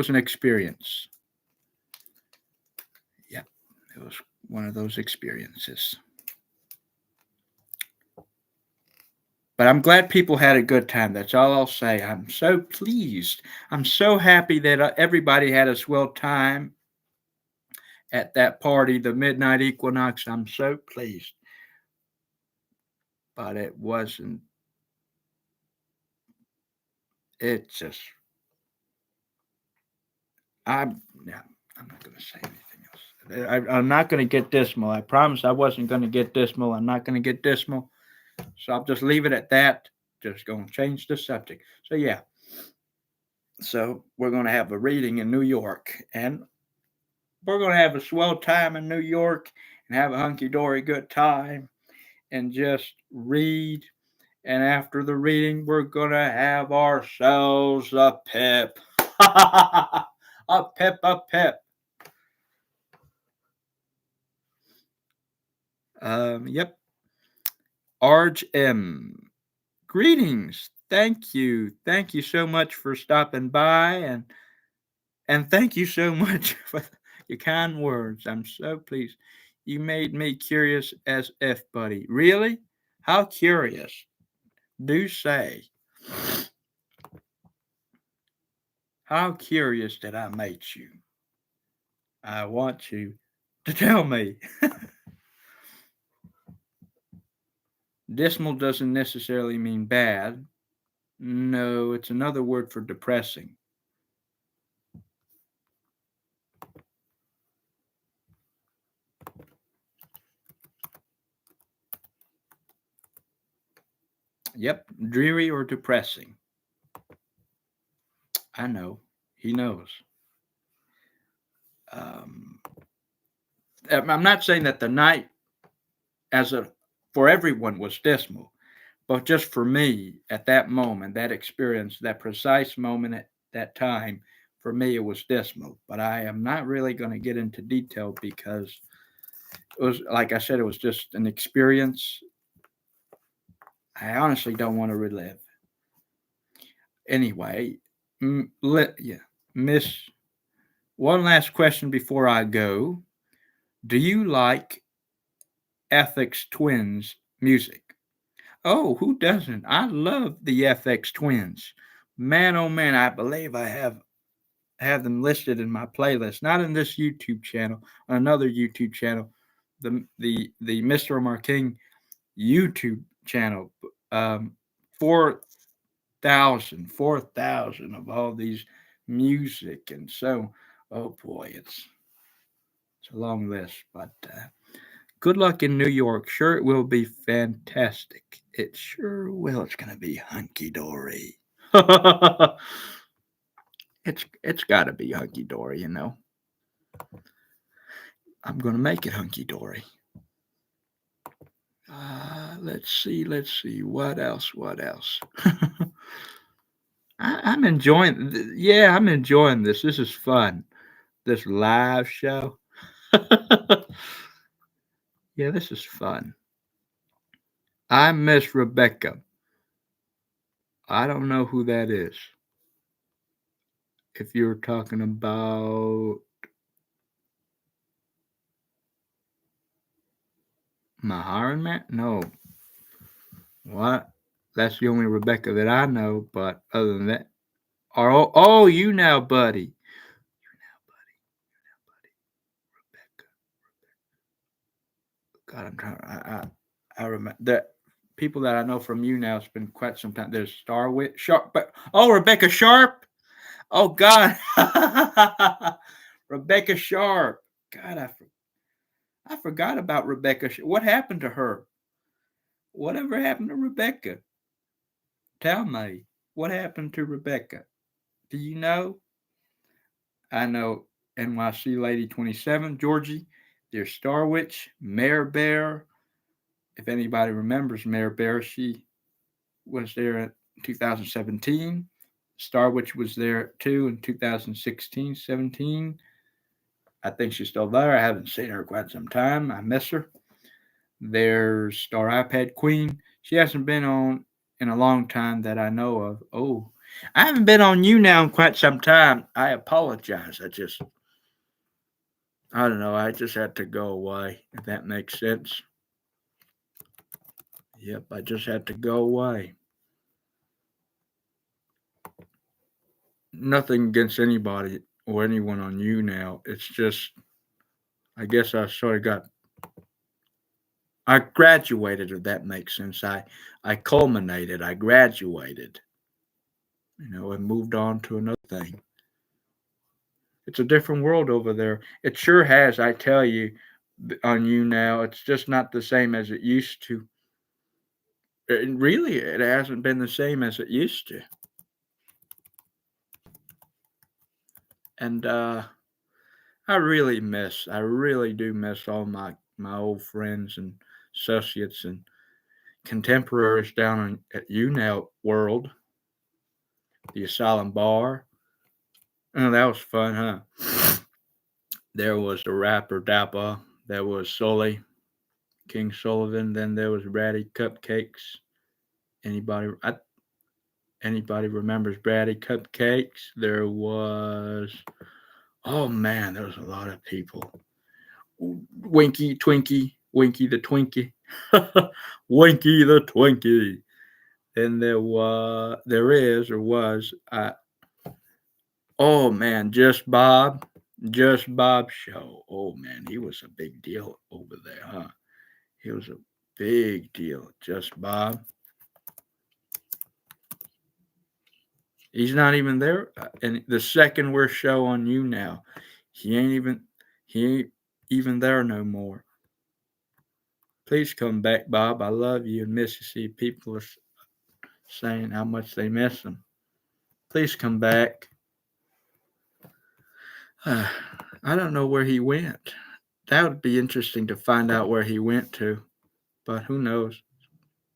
[SPEAKER 1] an experience. Yeah, it was one of those experiences. But I'm glad people had a good time. That's all I'll say. I'm so pleased. I'm so happy that everybody had a swell time at that party, the Midnight Equinox. I'm so pleased. But it wasn't. It just. I'm not going to say anything else. I'm not going to get dismal. I promised I wasn't going to get dismal. I'm not going to get dismal. So I'll just leave it at that. Just going to change the subject. So, yeah. So we're going to have a reading in New York. And we're going to have a swell time in New York and have a hunky-dory good time and just read. And after the reading, we're going to have ourselves a pip. A pip, a pip. Yep. Arj M. Greetings. Thank you so much for stopping by, and thank you so much for your kind words. I'm so pleased. You made me curious as if, buddy. Really? How curious? Do say. How curious did I make you? I want you to tell me. Dismal doesn't necessarily mean bad. No, it's another word for depressing. Yep, dreary or depressing. I know. He knows. Um, I'm not saying that the night as a for everyone was dismal, but just for me at that moment, that experience, that precise moment at that time, for me it was dismal. But I am not really going to get into detail because it was, like I said, it was just an experience I honestly don't want to relive. Anyway, yeah, Miss. One last question before I go. Do you like FX Twins music? Oh, who doesn't? I love the FX Twins. Man, oh man, I believe I have them listed in my playlist. Not in this YouTube channel, on another YouTube channel, the Mr. Omar King YouTube channel. Um, 4,000 of all these music, and so oh boy, it's a long list, but good luck in New York. Sure, it will be fantastic. It sure will. It's gonna be hunky dory. It's got to be hunky dory. You know, I'm gonna make it hunky dory. Let's see. What else? What else? I'm enjoying. Yeah, I'm enjoying this. This is fun. This live show. Yeah, this is fun. I miss Rebecca. I don't know who that is. If you're talking about Maharan Man, no. What? That's the only Rebecca that I know. But other than that, oh, you now, buddy. You now, buddy. Rebecca. God, I'm trying. I remember that people that I know from you now. It's been quite some time. There's Starwit Sharp, but oh, Rebecca Sharp. Oh God, Rebecca Sharp. God, I forgot about Rebecca. What happened to her? Whatever happened to Rebecca? Tell me. What happened to Rebecca? Do you know? I know NYC Lady 27, Georgie. There's Star Witch, Mare Bear. If anybody remembers Mare Bear, she was there in 2017. Star Witch was there too in 2016, 17. I think she's still there. I haven't seen her quite some time. I miss her. There's Star iPad Queen. She hasn't been on in a long time that I know of. Oh, I haven't been on you now in quite some time. I apologize. I don't know. I just had to go away, if that makes sense. Yep, I just had to go away. Nothing against anybody or anyone on you now. It's just, I guess I sort of I graduated, if that makes sense. I culminated. I graduated, and moved on to another thing. It's a different world over there. It sure has, I tell you, on you now. It's just not the same as it used to. Really, it hasn't been the same as it used to. And I really do miss all my old friends and associates and contemporaries down at UNOW World, the Asylum Bar. Oh, that was fun, huh? There was the rapper Dappa. There was Sully, King Sullivan. Then there was Ratty Cupcakes. Anybody? Anybody remembers Bratty Cupcakes? There was, oh man, there was a lot of people. Winky Twinkie, Winky the Twinkie, Winky the Twinkie. Then there is, or was, oh man, Just Bob show. Oh man, he was a big deal over there, huh? He was a big deal. Just Bob. He's not even there. And the second worst show on you now. He ain't even there no more. Please come back, Bob. I love you and Mississippi. People are saying how much they miss him. Please come back. I don't know where he went. That would be interesting to find out where he went to, but who knows?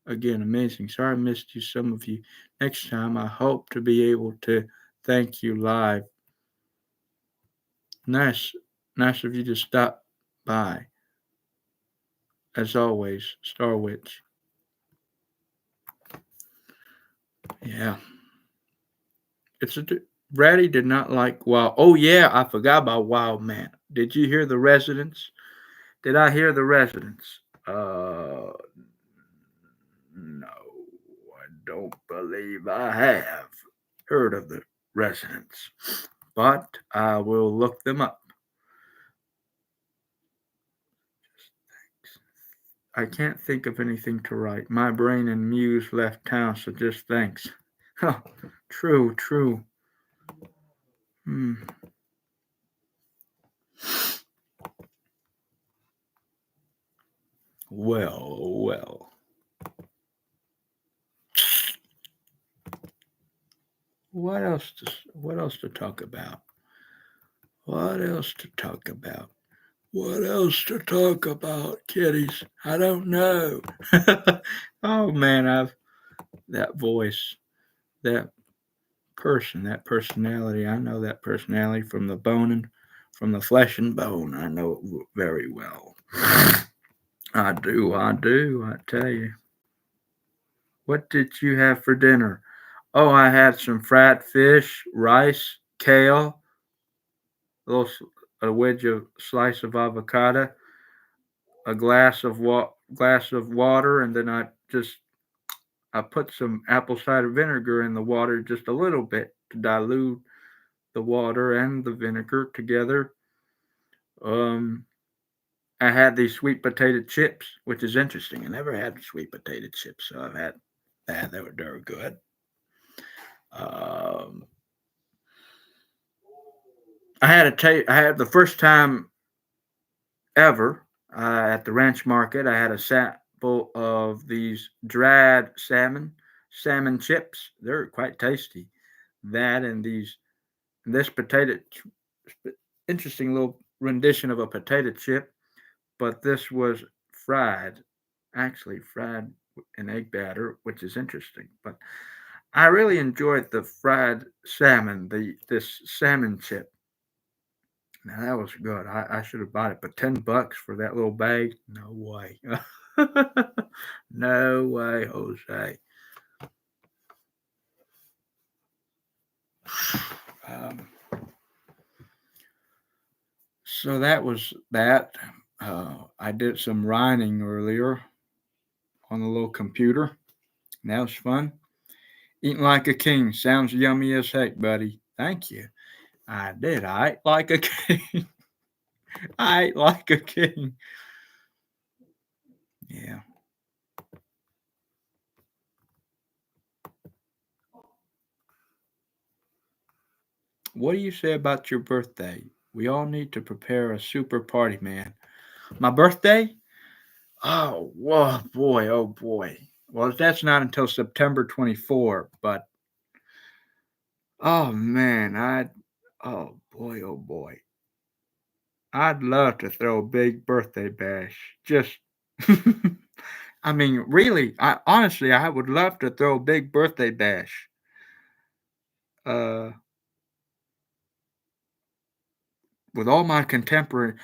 [SPEAKER 1] Again, amazing. Sorry I missed you, some of you. Next time, I hope to be able to thank you live. Nice, nice of you to stop by. As always, Star Witch. Yeah, it's a. Ratty did not like Wild. Oh yeah, I forgot about Wild Man. Did you hear the residents? Did I hear the residents? No, I don't believe I have heard of the residents, but I will look them up. I can't think of anything to write. My brain and muse left town, so just thanks. Huh, true, true. Hmm. Well, well. What else to talk about? What else to talk about? What else to talk about, kiddies? I don't know. Oh man, I've that voice, that that personality. I know that personality from the bone and from the flesh and bone. I know it very well. I do, I tell you. What did you have for dinner? Oh, I had some fried fish, rice, kale, a little a wedge of slice of avocado, a glass of water, and then I put some apple cider vinegar in the water just a little bit to dilute the water and the vinegar together. Um, I had these sweet potato chips, which is interesting. I never had sweet potato chips, so I've had that. They were good. Um, I had the first time ever at the ranch market. I had a sample of these dried salmon chips. They're quite tasty. That and this interesting little rendition of a potato chip, but this was fried, actually fried in egg batter, which is interesting. But I really enjoyed the fried salmon, this salmon chip. Now that was good. I should have bought it, but $10 for that little bag? No way. No way, Jose. Um, so that was that. I did some writing earlier on the little computer. That was fun. Eating like a king. Sounds yummy as heck, buddy. Thank you. I did. I ate like a king. I ate like a king. Yeah. What do you say about your birthday? We all need to prepare a super party, man. My birthday? Oh, whoa, boy, oh boy. Well, that's not until September 24, but oh man, oh boy. I'd love to throw a big birthday bash. Just, I mean, really, honestly, I would love to throw a big birthday bash. Uh, with all my contemporaries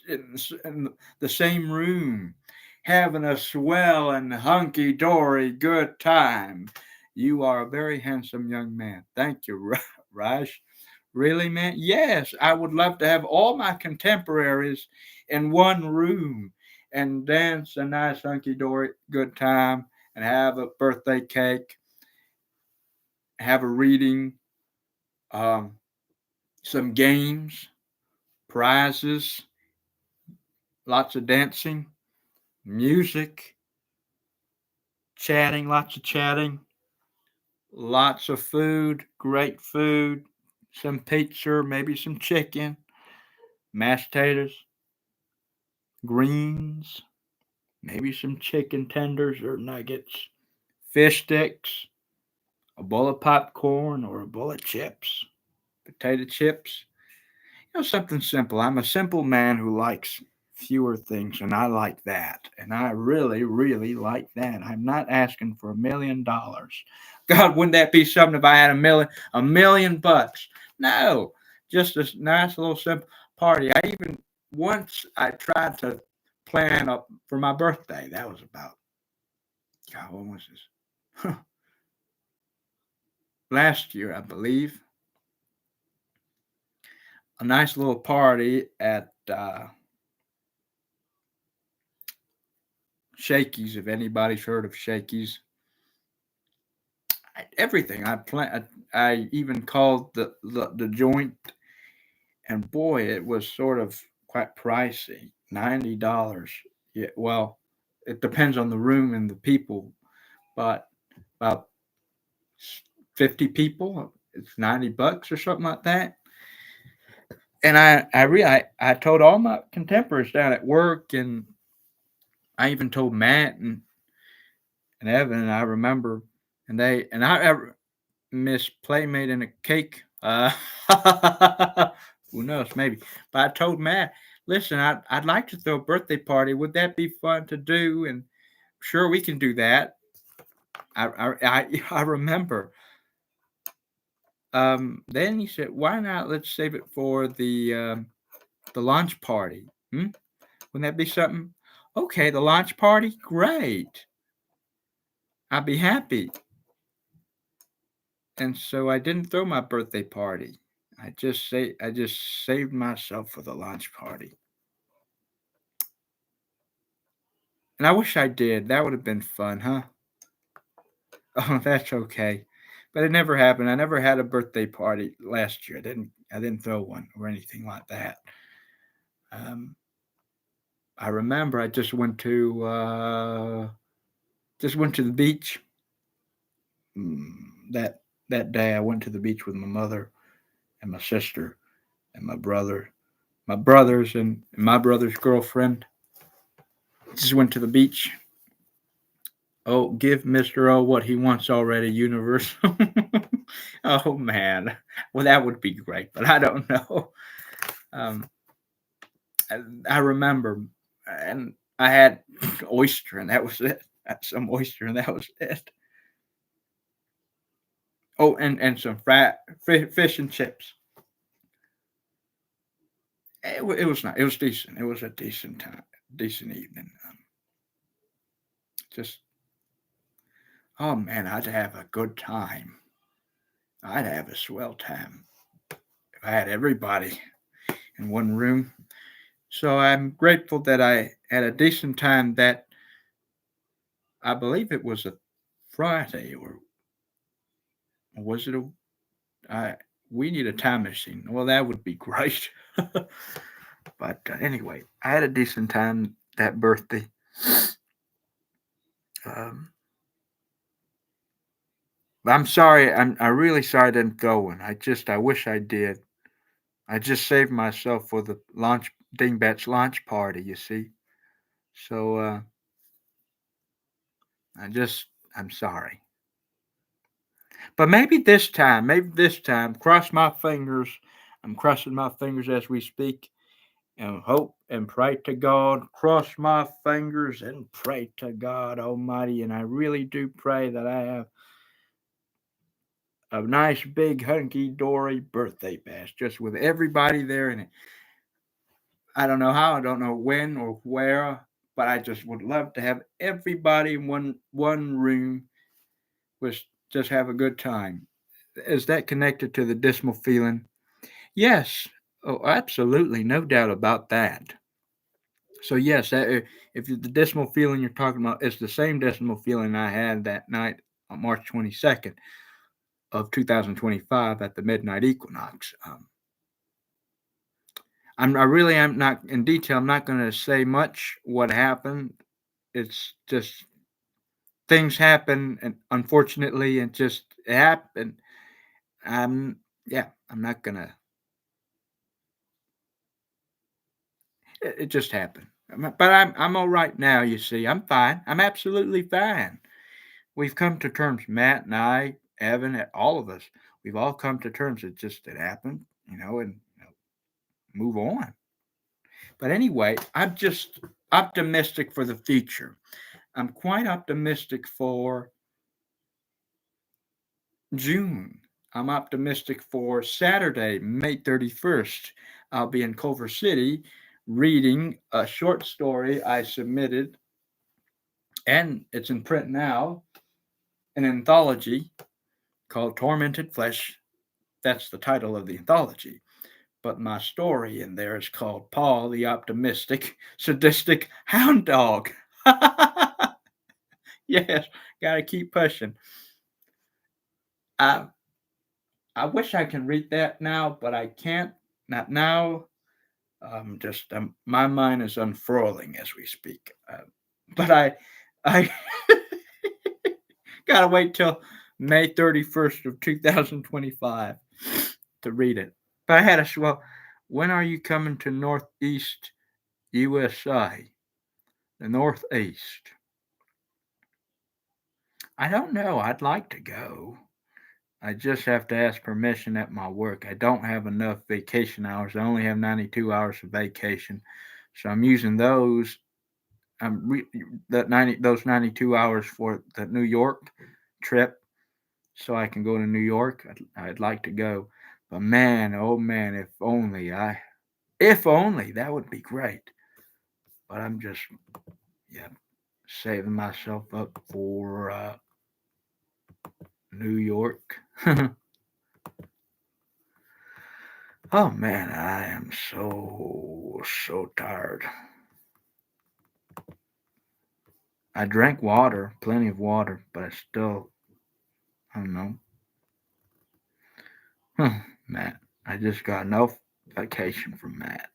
[SPEAKER 1] in the same room, having a swell and hunky-dory good time. You are a very handsome young man. Thank you, Raj. Really, man? Yes, I would love to have all my contemporaries in one room and dance a nice hunky-dory good time and have a birthday cake, have a reading, um, some games, prizes, lots of dancing, music, chatting, lots of chatting, lots of food, great food, some pizza, maybe some chicken, mashed potatoes, greens, maybe some chicken tenders or nuggets, fish sticks, a bowl of popcorn or a bowl of chips, potato chips. Something simple. I'm a simple man who likes fewer things, and I like that. And I really, really like that. I'm not asking for $1 million. God, wouldn't that be something if I had a million bucks? No, just a nice little simple party. I even once I tried to plan up for my birthday. That was about God. What was this? Last year, I believe. A nice little party at Shakey's, if anybody's heard of Shakey's. Everything I plan, I even called the joint, and boy, it was sort of quite pricey, $90. Yeah, well, it depends on the room and the people, but about 50 people, it's $90 or something like that. And I told all my contemporaries down at work, and I even told Matt and Evan, and I remember, and I Miss Playmate and a cake. Who knows, maybe. But I told Matt, listen, I'd like to throw a birthday party. Would that be fun to do? And sure, we can do that. I remember. Then he said, why not? Let's save it for the launch party. Hmm? Wouldn't that be something? Okay, the launch party, great. I'd be happy. And so I didn't throw my birthday party. I just saved myself for the launch party. And I wish I did. That would have been fun, huh? Oh, that's okay. But it never happened. I never had a birthday party last year. I didn't throw one or anything like that. Um, I remember I just went to the beach. That that day I went to the beach with my mother and my sister and my brothers and my brother's girlfriend. Just went to the beach. Oh, give Mr. O what he wants already, Universal. Oh man, well that would be great, but I don't know. Um, I remember, and I had oyster, and that was it. I had some oyster, and that was it. Oh, and some fish and chips. It was not. It was decent. It was a decent time, decent evening. Just oh man, I'd have a good time. I'd have a swell time if I had everybody in one room. So I'm grateful that I had a decent time. That I believe it was a Friday, or was it a? I we need a time machine. Well, that would be great. But anyway, I had a decent time that birthday. Um, I'm sorry. I really sorry I didn't go one. I wish I did. I just saved myself for the launch Dingbat's launch party. You see, so I just I'm sorry. But maybe this time, cross my fingers. I'm crossing my fingers as we speak, and hope and pray to God. Cross my fingers and pray to God Almighty. And I really do pray that I have a nice big hunky dory birthday bash, just with everybody there in it. I don't know how, I don't know when or where. but I just would love to have everybody in one room was just have a good time. Is that connected to the dismal feeling? Yes. Oh, absolutely, no doubt about that. So yes, if the dismal feeling you're talking about is the same dismal feeling I had that night on March 22nd of 2025 at the midnight equinox. I really am not in detail. I'm not going to say much what happened. It's just things happen, and unfortunately, it just happened. Yeah, I'm not gonna. It just happened. But I'm all right now. You see, I'm fine. I'm absolutely fine. We've come to terms, Matt and I, Evan, all of us. We've all come to terms. It happened, and move on. But anyway, I'm just optimistic for the future. I'm quite optimistic for June. I'm optimistic for Saturday, May 31st. I'll be in Culver City reading a short story I submitted, and it's in print now, an anthology called Tormented Flesh. That's the title of the anthology. But my story in there is called Paul the Optimistic Sadistic Hound Dog. Yes, gotta keep pushing. I I wish I can read that now, but I can't. Not now. My mind is unfurling as we speak. But I gotta wait till May 31st of 2025 to read it. But I had a well. When are you coming to Northeast USA? The Northeast. I don't know. I'd like to go. I just have to ask permission at my work. I don't have enough vacation hours. I only have 92 hours of vacation, so I'm using those. That 92 hours for the New York trip, so I can go to New York. I'd like to go, but man, oh man, if only that would be great. But I'm just yeah saving myself up for New York. Oh man, I am so tired. I drank water, plenty of water, but I don't know. Matt, I just got a notification from Matt.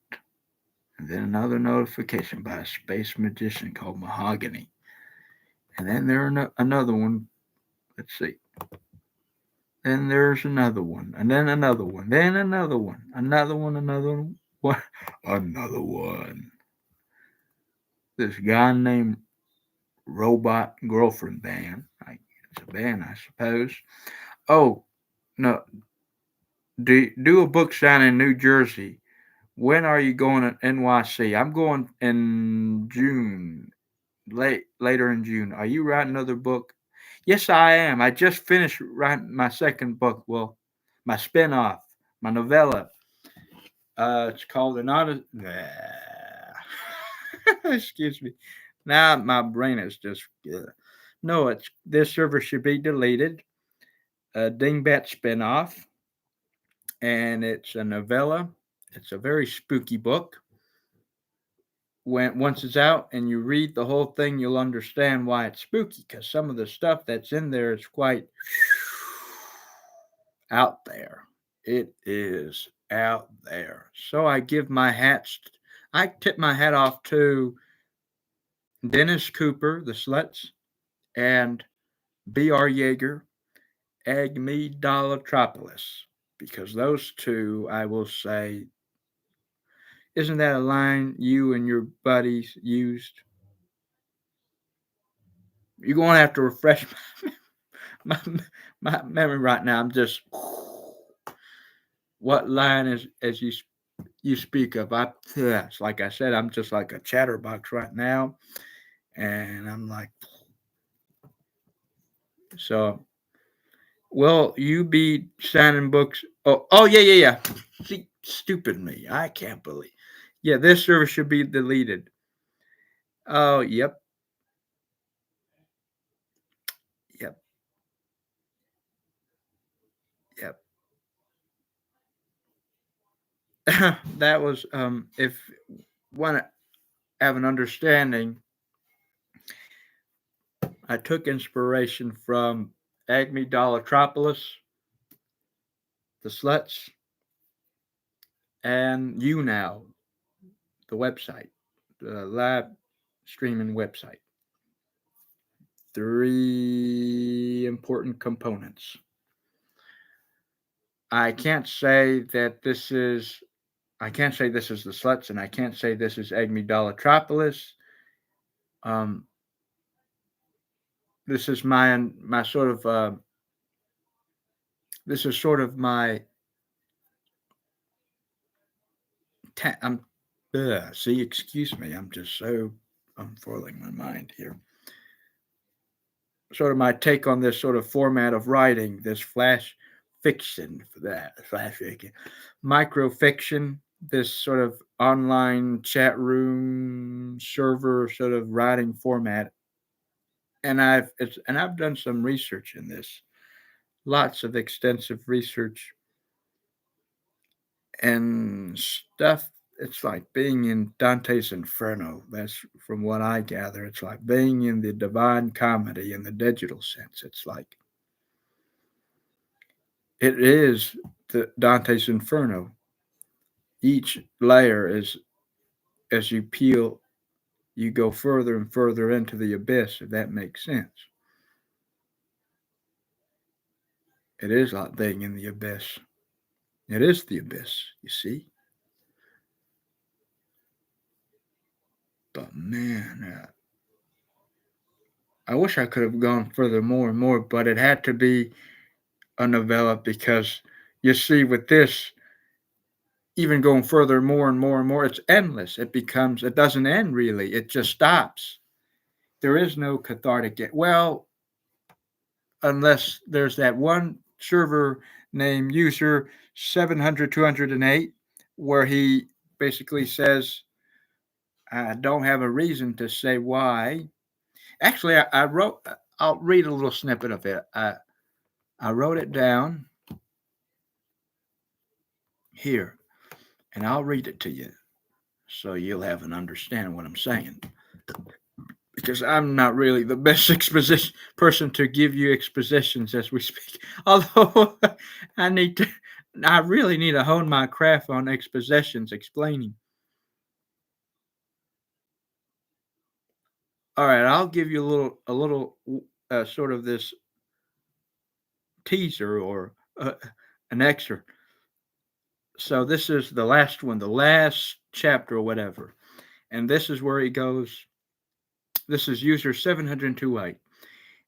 [SPEAKER 1] And then another notification by a space magician called Mahogany. And then another one. Let's see. Then there's another one. And then another one. Then another one. Another one. Another one. What? Another one. This guy named Robot Girlfriend Band. It's a band, I suppose. Oh, no. Do a book signing in New Jersey. When are you going to NYC? I'm going in June, later in June. Are you writing another book? Yes, I am. I just finished writing my second book. Well, my spinoff, my novella. It's called Another. Excuse me. Now my brain is just. No, it's this server should be deleted. A Dingbat spinoff, and it's a novella. It's a very spooky book. Once it's out and you read the whole thing, you'll understand why it's spooky. Because some of the stuff that's in there is quite out there. It is out there. So I tip my hat off to Dennis Cooper, the Sluts, and B.R. Yeager, Agmedolotropolis, because those two, I will say, isn't that a line you and your buddies used? You're going to have to refresh my, my memory right now. I'm just, what line is as you speak of? Like I said, I'm just like a chatterbox right now, and I'm like, so. Will you be signing books? Oh, yeah. See, stupid me. I can't believe. Yeah, this service should be deleted. Oh, yep, yep, yep. That was if want to have an understanding, I took inspiration from Acme Dolatropolis, the Sluts, and You Now, the website, the live streaming website. Three important components. I can't say that this is I can't say this is the Sluts, and I can't say this is Acme Dolatropolis. Um, this is my sort of this is sort of my I'm see, excuse me, I'm just so unfurling my mind here. Sort of my take on this sort of format of writing, this flash fiction, for that flash fiction, microfiction, this sort of online chat room server sort of writing format. And I've done some research in this, lots of extensive research and stuff. It's like being in Dante's Inferno. That's from what I gather. It's like being in the Divine Comedy in the digital sense. It's like it is the Dante's Inferno. Each layer is as you peel, you go further and further into the abyss. If that makes sense, it is like being in the abyss. It is the abyss. You see. But man, I wish I could have gone further more and more, but it had to be a novella because you see, with this, even going further more and more and more, it's endless. It doesn't end really, it just stops. There is no cathartic, well, unless there's that one server named user 700 where he basically says, I don't have a reason to say why. Actually, I wrote, I'll read a little snippet of it. I wrote it down here, and I'll read it to you so you'll have an understanding what I'm saying. Because I'm not really the best exposition person to give you expositions as we speak. Although I need to, I really need to hone my craft on expositions, explaining. All right, I'll give you a little sort of this teaser or an excerpt. So this is the last one, the last chapter or whatever, and this is where he goes. This is user 728.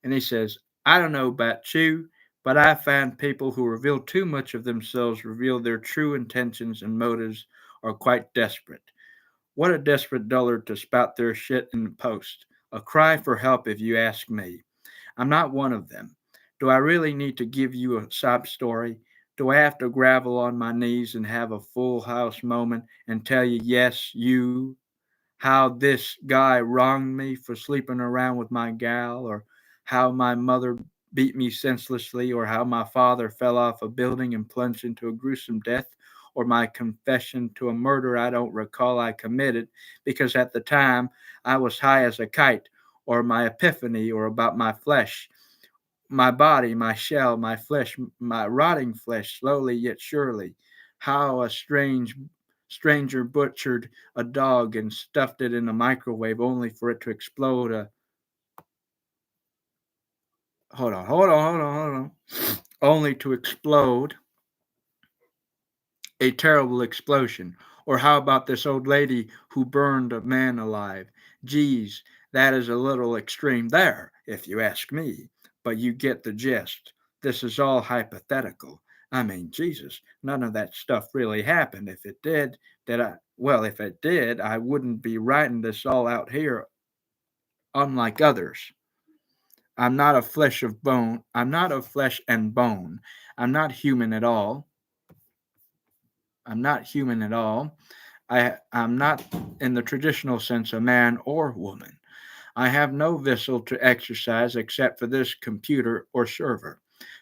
[SPEAKER 1] And he says, I don't know about you, but I find people who reveal too much of themselves reveal their true intentions and motives are quite desperate. What a desperate dullard to spout their shit in the post. A cry for help, if you ask me. I'm not one of them. Do I really need to give you a sob story? Do I have to gravel on my knees and have a full house moment and tell you, yes, you, how this guy wronged me for sleeping around with my gal, or how my mother beat me senselessly, or how my father fell off a building and plunged into a gruesome death, or my confession to a murder I don't recall I committed because at the time I was high as a kite, or my epiphany, or about my flesh, my body, my shell, my flesh, my rotting flesh, slowly yet surely. How a stranger butchered a dog and stuffed it in a microwave only for it to explode a hold on. Only to explode a terrible explosion. Or how about this old lady who burned a man alive? Geez, that is a little extreme there, if you ask me. But you get the gist. This is all hypothetical. I mean, Jesus, none of that stuff really happened. If it did, if it did, I wouldn't be writing this all out here, unlike others. I'm not of flesh of bone. I'm not of flesh and bone. I'm not human at all. I'm not human at all. I'm not, in the traditional sense, a man or woman. I have no vessel to exercise except for this computer or server.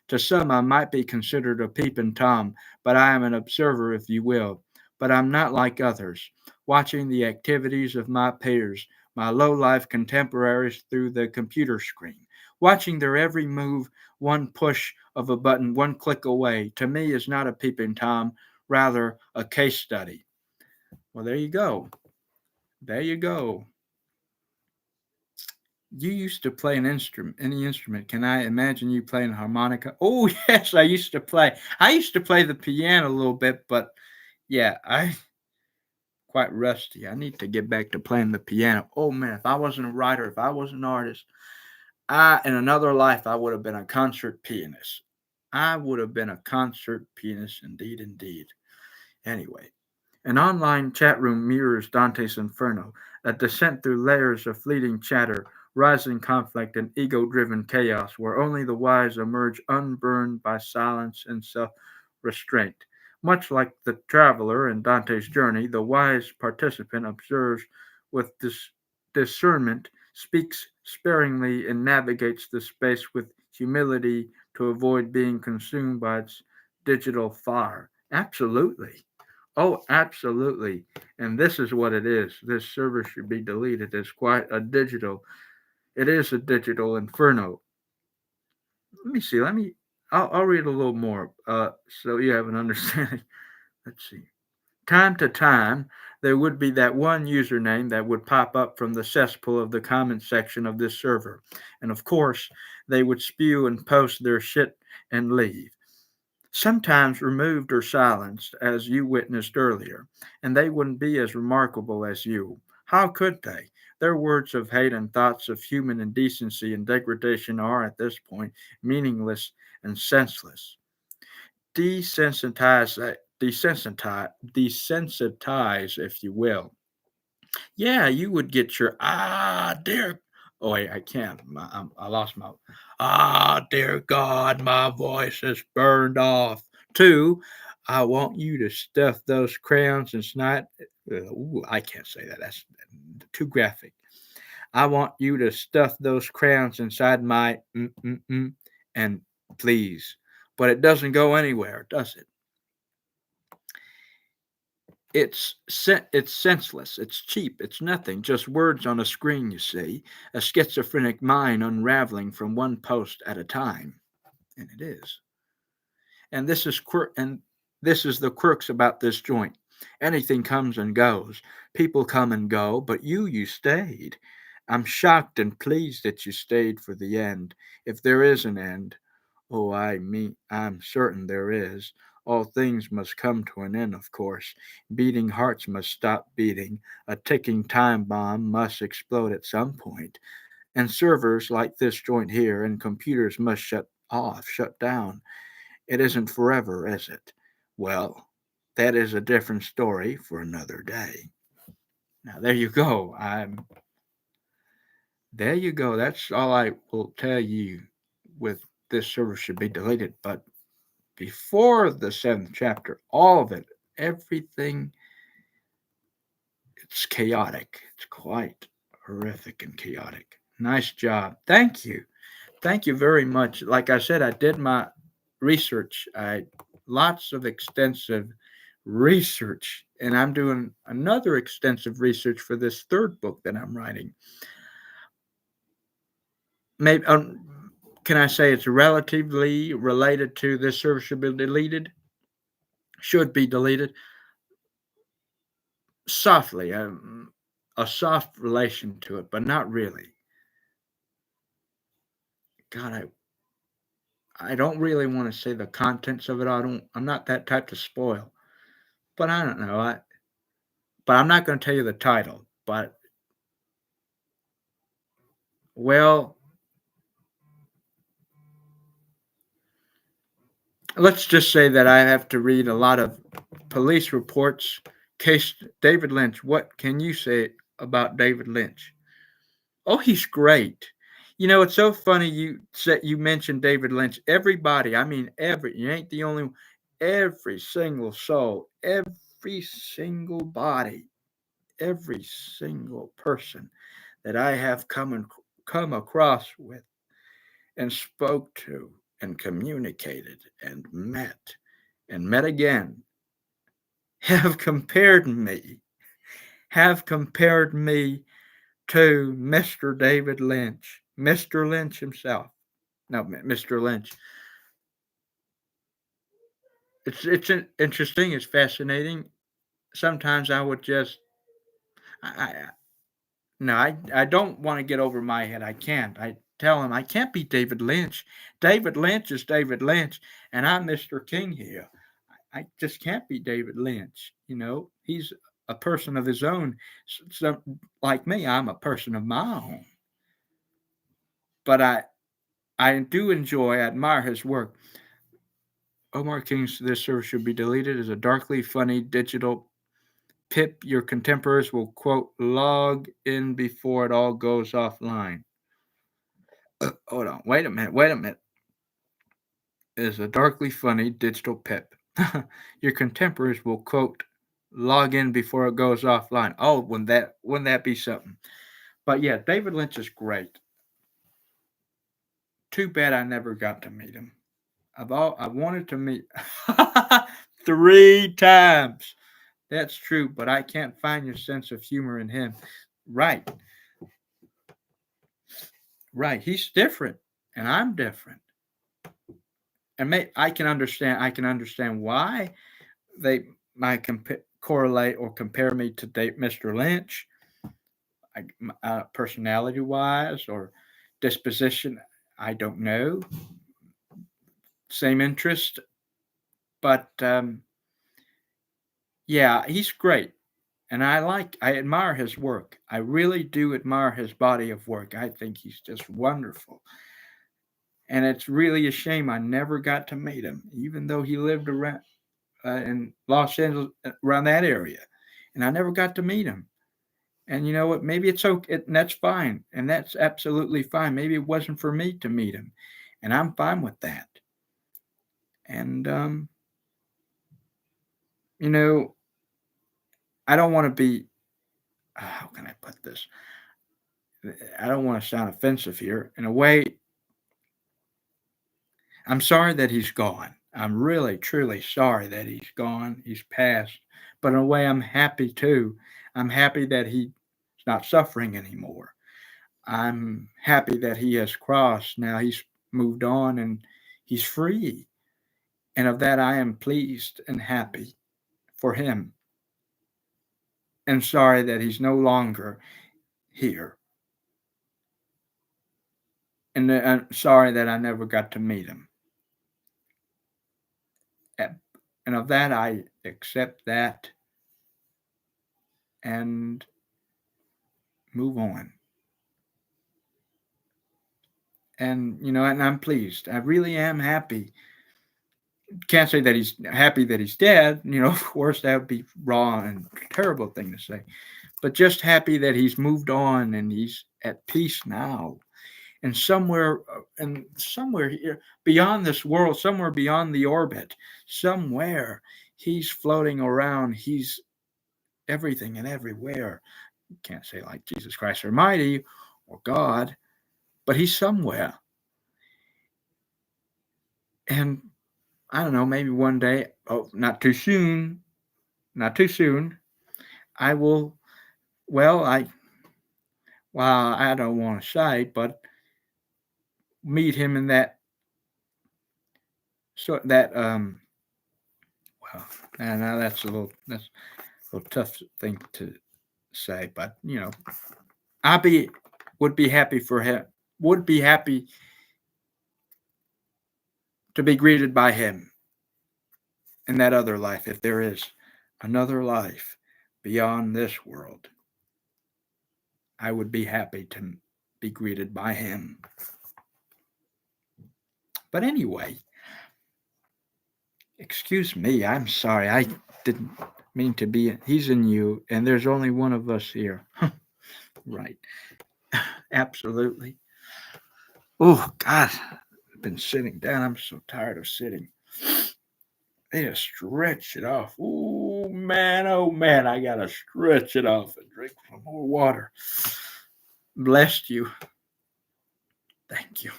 [SPEAKER 1] To some, I might be considered a peeping Tom, but I am an observer, if you will. But I'm not like others, watching the activities of my peers, my low life contemporaries through the computer screen. Watching their every move, one push of a button, one click away, to me is not a peeping Tom, rather a case study. Well, there you go. There you go. You used to play an instrument, any instrument. Can I imagine you playing harmonica? Oh, yes, I used to play. I used to play the piano a little bit, but yeah, I quite rusty. I need to get back to playing the piano. Oh man, if I wasn't a writer, if I was an artist, I in another life I would have been a concert pianist. I would have been a concert pianist indeed, indeed. Anyway, an online chat room mirrors Dante's Inferno, a descent through layers of fleeting chatter, rising conflict, and ego driven chaos where only the wise emerge unburned by silence and self restraint. Much like the traveler in Dante's journey, the wise participant observes with discernment, speaks sparingly, and navigates the space with humility to avoid being consumed by its digital fire. Absolutely. Oh, absolutely. And this is what it is. This server should be deleted. It's quite a digital. It is a digital inferno. Let me see. I'll read a little more so you have an understanding. Let's see. Time to time, there would be that one username that would pop up from the cesspool of the comment section of this server. And of course, they would spew and post their shit and leave. Sometimes removed or silenced, as you witnessed earlier, and they wouldn't be as remarkable as you. How could they? Their words of hate and thoughts of human indecency and degradation are, at this point, meaningless and senseless. Desensitize, if you will. Yeah, you would get your dear. Oh wait, I can't. I lost my. Dear God, my voice is burned off. Two, I want you to stuff those crayons and snot. Ooh, I can't say that. That's too graphic. I want you to stuff those crayons inside my and please. But it doesn't go anywhere, does it? It's senseless. It's cheap. It's nothing. Just words on a screen. You see, a schizophrenic mind unraveling from one post at a time, and it is. And this is the quirks about this joint. Anything comes and goes. People come and go, but you stayed. I'm shocked and pleased that you stayed for the end. If there is an end, oh, I'm certain there is. All things must come to an end, of course. Beating hearts must stop beating. A ticking time bomb must explode at some point. And servers like this joint here and computers must shut down. It isn't forever, is it? Well, that is a different story for another day. Now, there you go. There you go. That's all I will tell you with this server should be deleted. But before the seventh chapter, all of it, everything, it's chaotic. It's quite horrific and chaotic. Nice job. Thank you. Thank you very much. Like I said, I did my research. I lots of extensive research, and I'm doing another extensive research for this third book that I'm writing. Maybe can I say it's relatively related to this server should be deleted? Should be deleted softly, a soft relation to it, but not really. God, I don't really want to say the contents of it. I'm not that type to spoil, but I don't know. But I'm not going to tell you the title. But well, let's just say that I have to read a lot of police reports. Case David Lynch. What can you say about David Lynch? Oh, he's great. You know, it's so funny you mentioned David Lynch. Everybody, I mean, you ain't the only one. Every single soul, every single body, every single person that I have come across with and spoke to and communicated and met again have compared me to Mr. David Lynch, Mr. Lynch himself. No, Mr. Lynch. It's interesting. It's fascinating. Sometimes I would just I no I don't want to get over my head. I can't. I tell him I can't be David Lynch. David Lynch is David Lynch, and I'm Mr. King here. I just can't be David Lynch. You know, he's a person of his own. So, like me, I'm a person of my own. But I do admire his work. Omar King's This Service Should Be Deleted is a darkly funny digital pip your contemporaries will, quote, log in before it all goes offline. Hold on. Wait a minute. It is a darkly funny digital pip. Your contemporaries will, quote, log in before it goes offline. Oh, wouldn't that be something? But yeah, David Lynch is great. Too bad I never got to meet him. I wanted to meet 3 times. That's true, but I can't find your sense of humor in him. Right. Right. He's different, and I'm different. And I can understand why they might correlate or compare me to Mr. Lynch, personality wise or disposition. I don't know. Same interest, but yeah, he's great. And I admire his work. I really do admire his body of work. I think he's just wonderful. And it's really a shame I never got to meet him, even though he lived around in Los Angeles, around that area. And I never got to meet him. And you know what? Maybe it's okay. And that's fine. And that's absolutely fine. Maybe it wasn't for me to meet him. And I'm fine with that. And, you know, I don't want to be, how can I put this? I don't want to sound offensive here. In a way, I'm sorry that he's gone. I'm really, truly sorry that he's gone. He's passed. But in a way, I'm happy too. I'm happy that he's not suffering anymore. I'm happy that he has crossed. Now he's moved on and he's free. And of that, I am pleased and happy for him. And sorry that he's no longer here. And I'm sorry that I never got to meet him. And of that, I accept that and move on. And, you know, and I'm pleased. I really am happy. Can't say that he's happy that he's dead. You know, of course, that would be wrong and terrible thing to say. But just happy that he's moved on and he's at peace now. And somewhere here, beyond this world, somewhere beyond the orbit, somewhere he's floating around. He's everything and everywhere. You can't say like Jesus Christ Almighty or God, but he's somewhere. And I don't know, maybe one day, not too soon, I will, well, I don't want to say, but meet him in that, so that, well, now that's a little tough thing to say, but, you know, I would be happy for him, would be happy to be greeted by him in that other life, if there is another life beyond this world. I would be happy to be greeted by him. But anyway, excuse me, I'm sorry. I didn't mean to be. He's in you, and there's only one of us here. Right. Absolutely. Oh, God. I've been sitting down. I'm so tired of sitting. They just stretch it off. Oh, oh man, I gotta stretch it off and drink some more water. Blessed you. Thank you.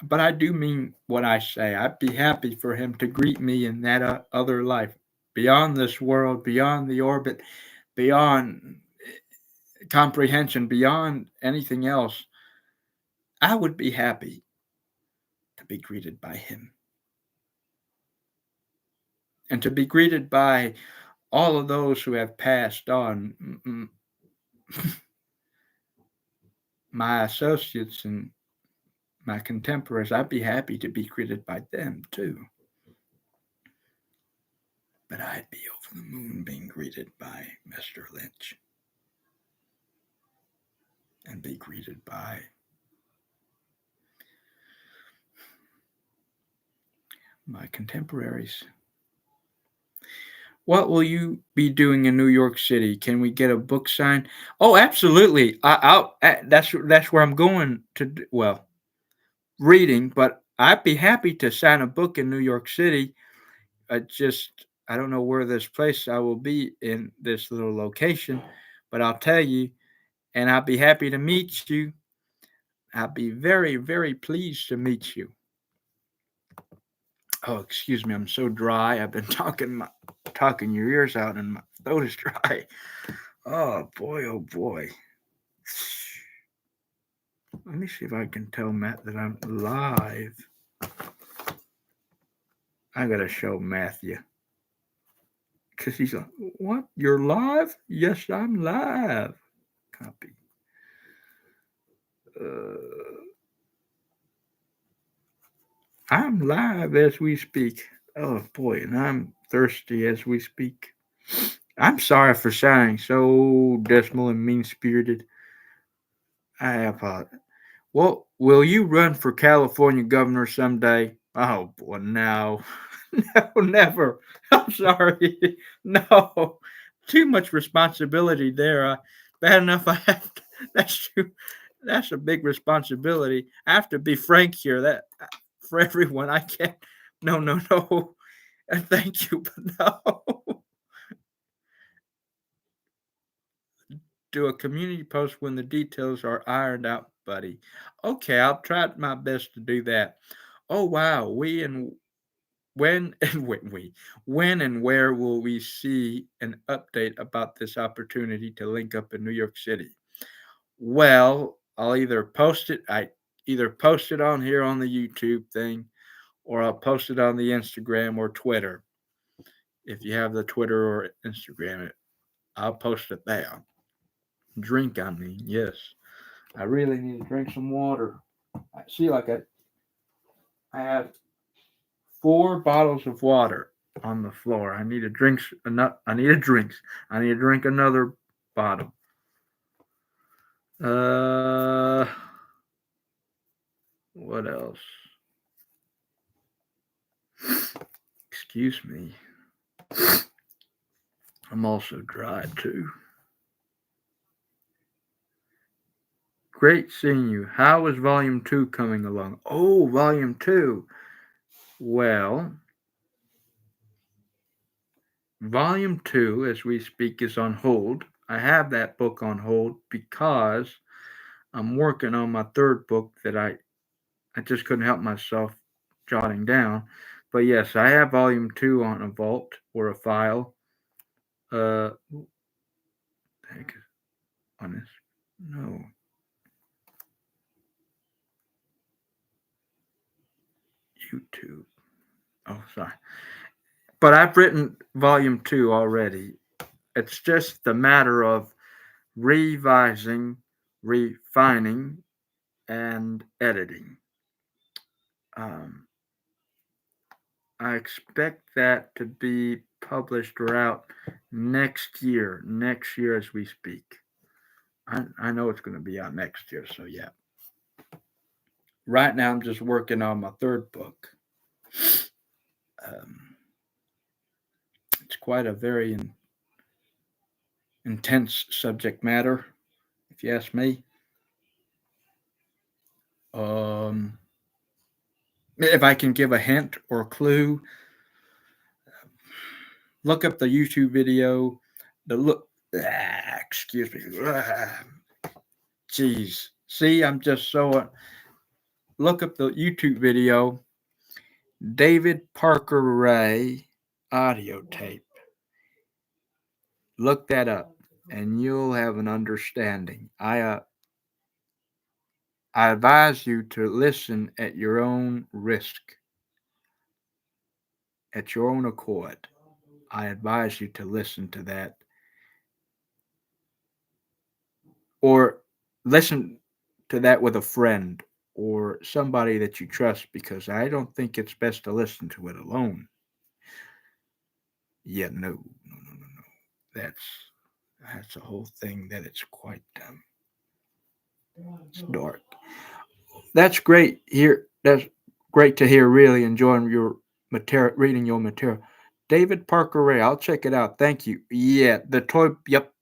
[SPEAKER 1] But I do mean what I say. I'd be happy for him to greet me in that other life, beyond this world, beyond the orbit, beyond comprehension, beyond anything else. I would be happy to be greeted by him and to be greeted by all of those who have passed on, my associates and my contemporaries. I'd be happy to be greeted by them too. But I'd be over the moon being greeted by Mr. Lynch and be greeted by my contemporaries. What will you be doing in New York City? Can we get a book signed? Oh, absolutely. That's where I'm going to. Well, reading, but I'd be happy to sign a book in New York City. I don't know where this place I will be in this little location, but I'll tell you, and I'll be happy to meet you. I'll be very, very pleased to meet you. Oh, excuse me, I'm so dry. I've been talking your ears out, and my throat is dry. Oh boy, oh boy. Let me see if I can tell Matt that I'm live. I gotta show Matthew. Because he's like, what? You're live? Yes, I'm live. Copy. I'm live as we speak. Oh boy, and I'm thirsty as we speak. I'm sorry for sounding so dismal and mean spirited. I apologize. Well, will you run for California governor someday? Oh boy, no. No, never. I'm sorry. No. Too much responsibility there. Bad enough I have to, that's a big responsibility. I have to be frank here. That for everyone, I can't. No, no, no. Thank you, but no. Do a community post when the details are ironed out, buddy. Okay, I'll try my best to do that. Oh wow, we and when and when and where will we see an update about this opportunity to link up in New York City? Well, I either post it on here on the YouTube thing, or I'll post it on the Instagram or Twitter. If you have the Twitter or Instagram, I'll post it there. Drink, I mean, yes. I really need to drink some water. I see, I have 4 bottles of water on the floor. I need to drink enough. I need to drink. I need to drink another bottle. Uh, what else? Excuse me. I'm also dry too. Great seeing you. How is volume 2 coming along? Oh, volume 2. Well, volume 2, as we speak, is on hold. I have that book on hold because I'm working on my third book that I just couldn't help myself jotting down. But yes, I have volume 2 on a vault or a file. Heck, on this? No. YouTube. Oh, sorry. But I've written volume 2 already. It's just the matter of revising, refining, and editing. Um, I expect that to be published or out next year as we speak. I know it's going to be out next year, so yeah. Right now, I'm just working on my third book. It's quite a very intense subject matter, if you ask me. If I can give a hint or a clue, Look up the YouTube video. The look. Excuse me. Jeez. See, I'm just so. Look up the YouTube video. David Parker Ray audio tape. Look that up, and you'll have an understanding. I advise you to listen at your own risk, at your own accord. I advise you to listen to that, or listen to that with a friend or somebody that you trust, because I don't think it's best to listen to it alone. Yeah, no, no, no, no, no. That's a whole thing that it's quite it's dark. That's great. Here, that's great to hear. Really enjoying your material, reading your material. David Parker Ray. I'll check it out. Thank you. Yeah, the toy. Yep.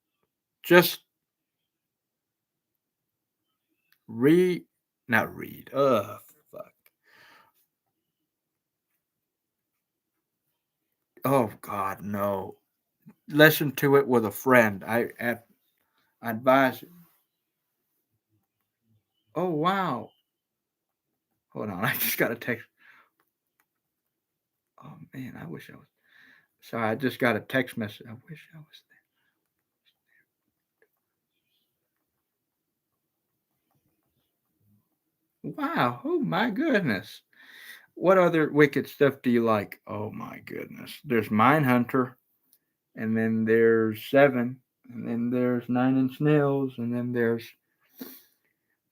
[SPEAKER 1] Just read, not read. Fuck. Oh God, no. Listen to it with a friend. I advise. Oh wow. Hold on. I just got a text. Oh man, I wish I was. Sorry, I just got a text message. I wish I was there. Wow. Oh my goodness. What other wicked stuff do you like? Oh my goodness. There's Mindhunter, and then there's Seven, and then there's Nine Inch Nails, and then there's.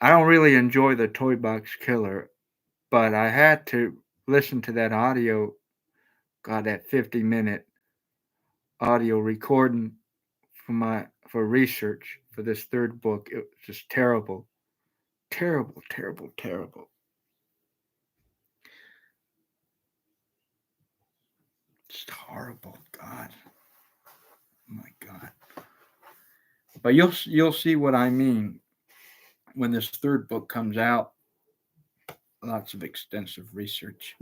[SPEAKER 1] I don't really enjoy the Toy Box Killer, but I had to listen to that audio. God, that 50-minute audio recording for research for this third book. It was just terrible, terrible, terrible, terrible. Just horrible. God, oh my God. But you'll see what I mean when this third book comes out. Lots of extensive research.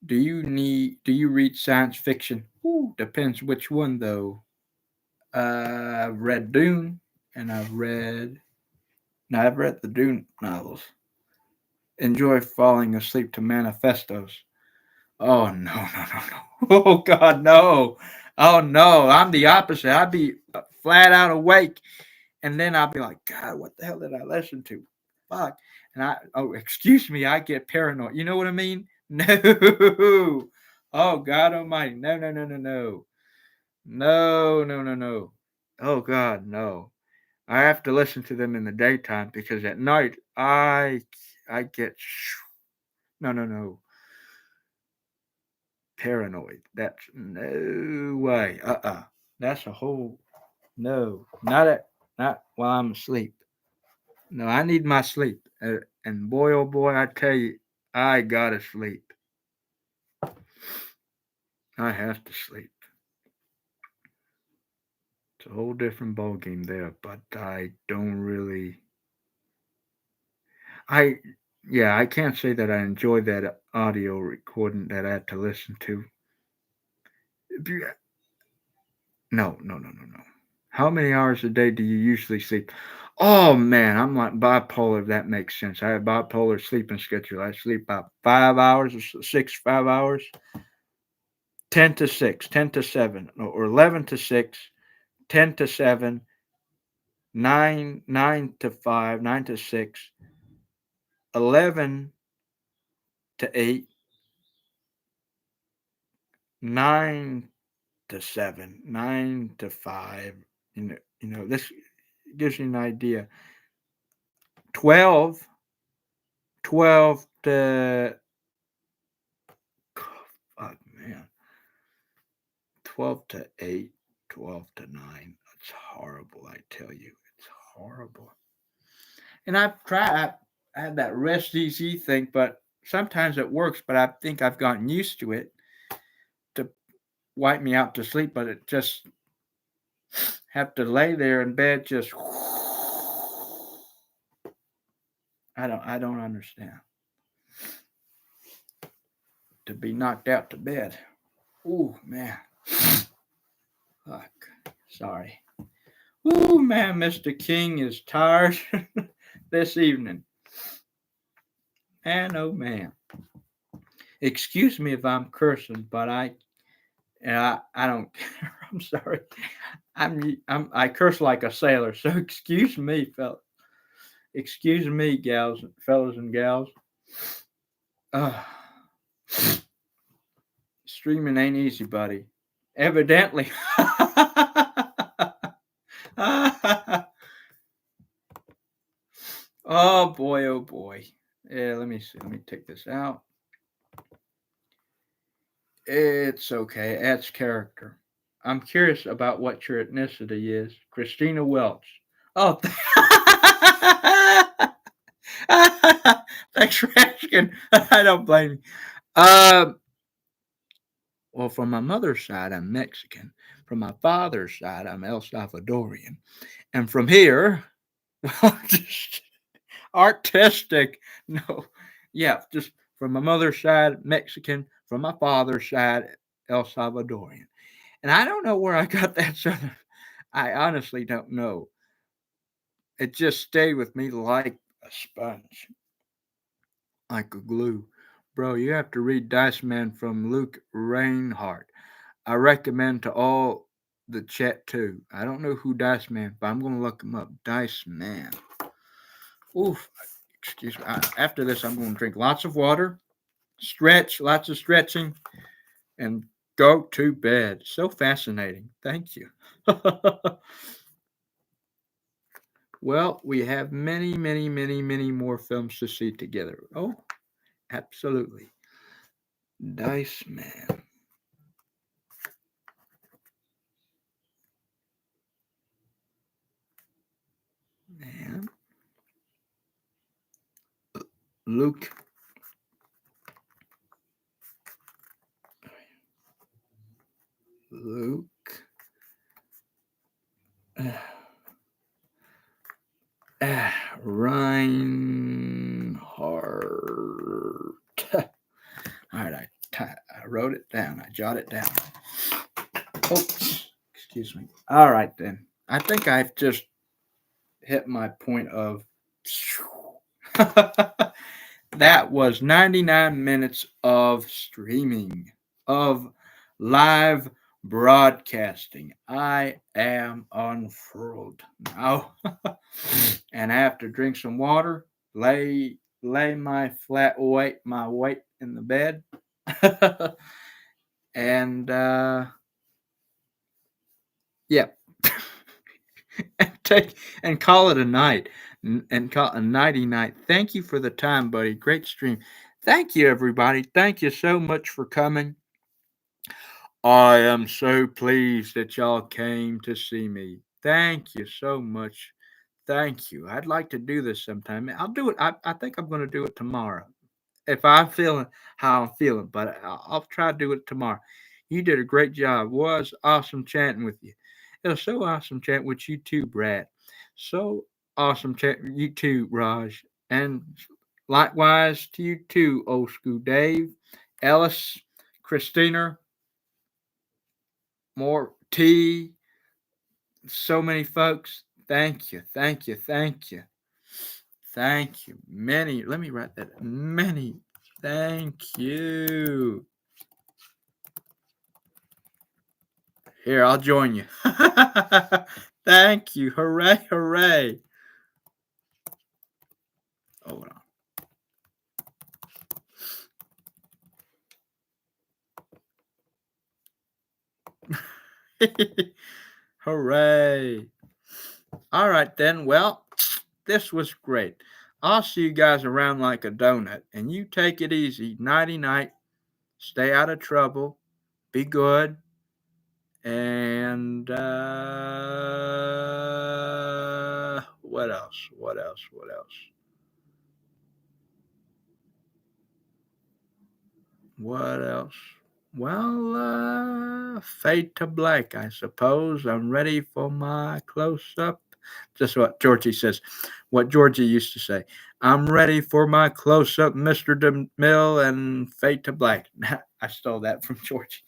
[SPEAKER 1] Do you read science fiction? Ooh, depends which one though. I've read Dune, and I've read the Dune novels. Enjoy falling asleep to manifestos. Oh no, no, no, no. Oh God, no. Oh no, I'm the opposite. I'd be flat out awake, and then I'll be like, God, what the hell did I listen to? Fuck. And excuse me, I get paranoid. You know what I mean? No. Oh God Almighty, no, no, no, no, no, no, no, no, no. Oh God, no. I have to listen to them in the daytime, because at night I get no, no, no, paranoid. That's no way. That's a whole no. Not while I'm asleep. No, I need my sleep. And boy, oh boy, I tell you, I gotta sleep. I have to sleep. It's a whole different ballgame there, but I don't really. I yeah, I can't say that I enjoy that audio recording that I had to listen to. No, no, no, no, no. How many hours a day do you usually sleep? Oh man, I'm like bipolar. If that makes sense. I have bipolar sleeping schedule. I sleep about 5 hours, or 5 hours, 10 to 6, 10 to 7, or 11 to 6, 10 to 7, 9 to 5, 9 to 6, 11 to 8, 9 to 7, 9 to 5. This gives you an idea. 12, 12 to oh man, 12 to 8, 12 to 9. It's horrible, I tell you. It's horrible. And I had that rest easy thing, but sometimes it works, but I think I've gotten used to it to wipe me out to sleep, but it just have to lay there in bed just I don't understand. To be knocked out to bed. Ooh, man. Fuck. Sorry. Ooh, man, Mr. King is tired this evening. Man, oh man. Excuse me if I'm cursing, but I don't care. I'm sorry. I curse like a sailor, so excuse me, fellas. Excuse me, gals, fellas and gals. Uh, Streaming ain't easy, buddy. Evidently. Oh boy, oh boy. Yeah, let me see. Let me take this out. It's okay. It adds character. I'm curious about what your ethnicity is. Christina Welch. Oh, thanks for asking. I don't blame you. Well, from my mother's side, I'm Mexican. From my father's side, I'm El Salvadorian. And from here, well, just artistic. No, yeah, just from my mother's side, Mexican. From my father's side, El Salvadorian. And I don't know where I got that southern. I honestly don't know. It just stayed with me like a sponge, like a glue. Bro, you have to read Dice Man from Luke Reinhardt. I recommend to all the chat too. I don't know who Dice Man, but I'm gonna look him up. Dice Man. Oof. Excuse me. After this, I'm gonna drink lots of water, stretch, lots of stretching, and go to bed. So fascinating. Thank you. Well, we have many, many, many, many more films to see together. Oh, absolutely. Dice Man. Man. Luke. Luke. Reinhardt. All right, I wrote it down. I jotted it down. Oops, excuse me. All right, then. I think I've just hit my point of. That was 99 minutes of streaming, of live broadcasting. I am unfurled now. And I have to drink some water, lay my weight in the bed. And yeah. and call it a night. And call a nighty night. Thank you for the time, buddy. Great stream. Thank you, everybody. Thank you so much for coming. I am so pleased that y'all came to see me. Thank you so much. Thank you. I'd like to do this sometime. I'll do it. I think I'm going to do it tomorrow. If I'm feeling how I'm feeling, but I'll try to do it tomorrow. You did a great job. It was awesome chatting with you. It was so awesome chatting with you too, Brad. So awesome chatting with you too, Raj. And likewise to you too, old school Dave, Ellis, Christina, more T, so many folks. Thank you, thank you, thank you. Thank you. Many, let me write that. Many. Thank you. Here, I'll join you. Thank you. Hooray, hooray. Hold on. Hooray. All right, then. Well, this was great. I'll see you guys around like a donut. And you take it easy. Nighty night. Stay out of trouble. Be good. And what else? What else? What else? What else? Well, fade to black, I suppose. I'm ready for my close up. Just what Georgie says. What Georgie used to say. I'm ready for my close up, Mr. DeMille, and fade to black. I stole that from Georgie.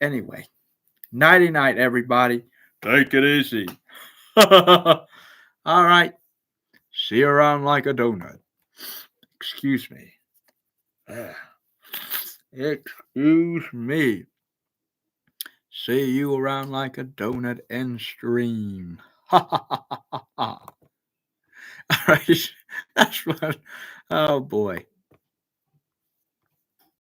[SPEAKER 1] Anyway, Nighty night, everybody. Take it easy. All right. See you around like a donut. Excuse me. Ah, excuse me. See you around like a donut and stream. Ha ha ha ha ha. All right. That's fun. Oh boy.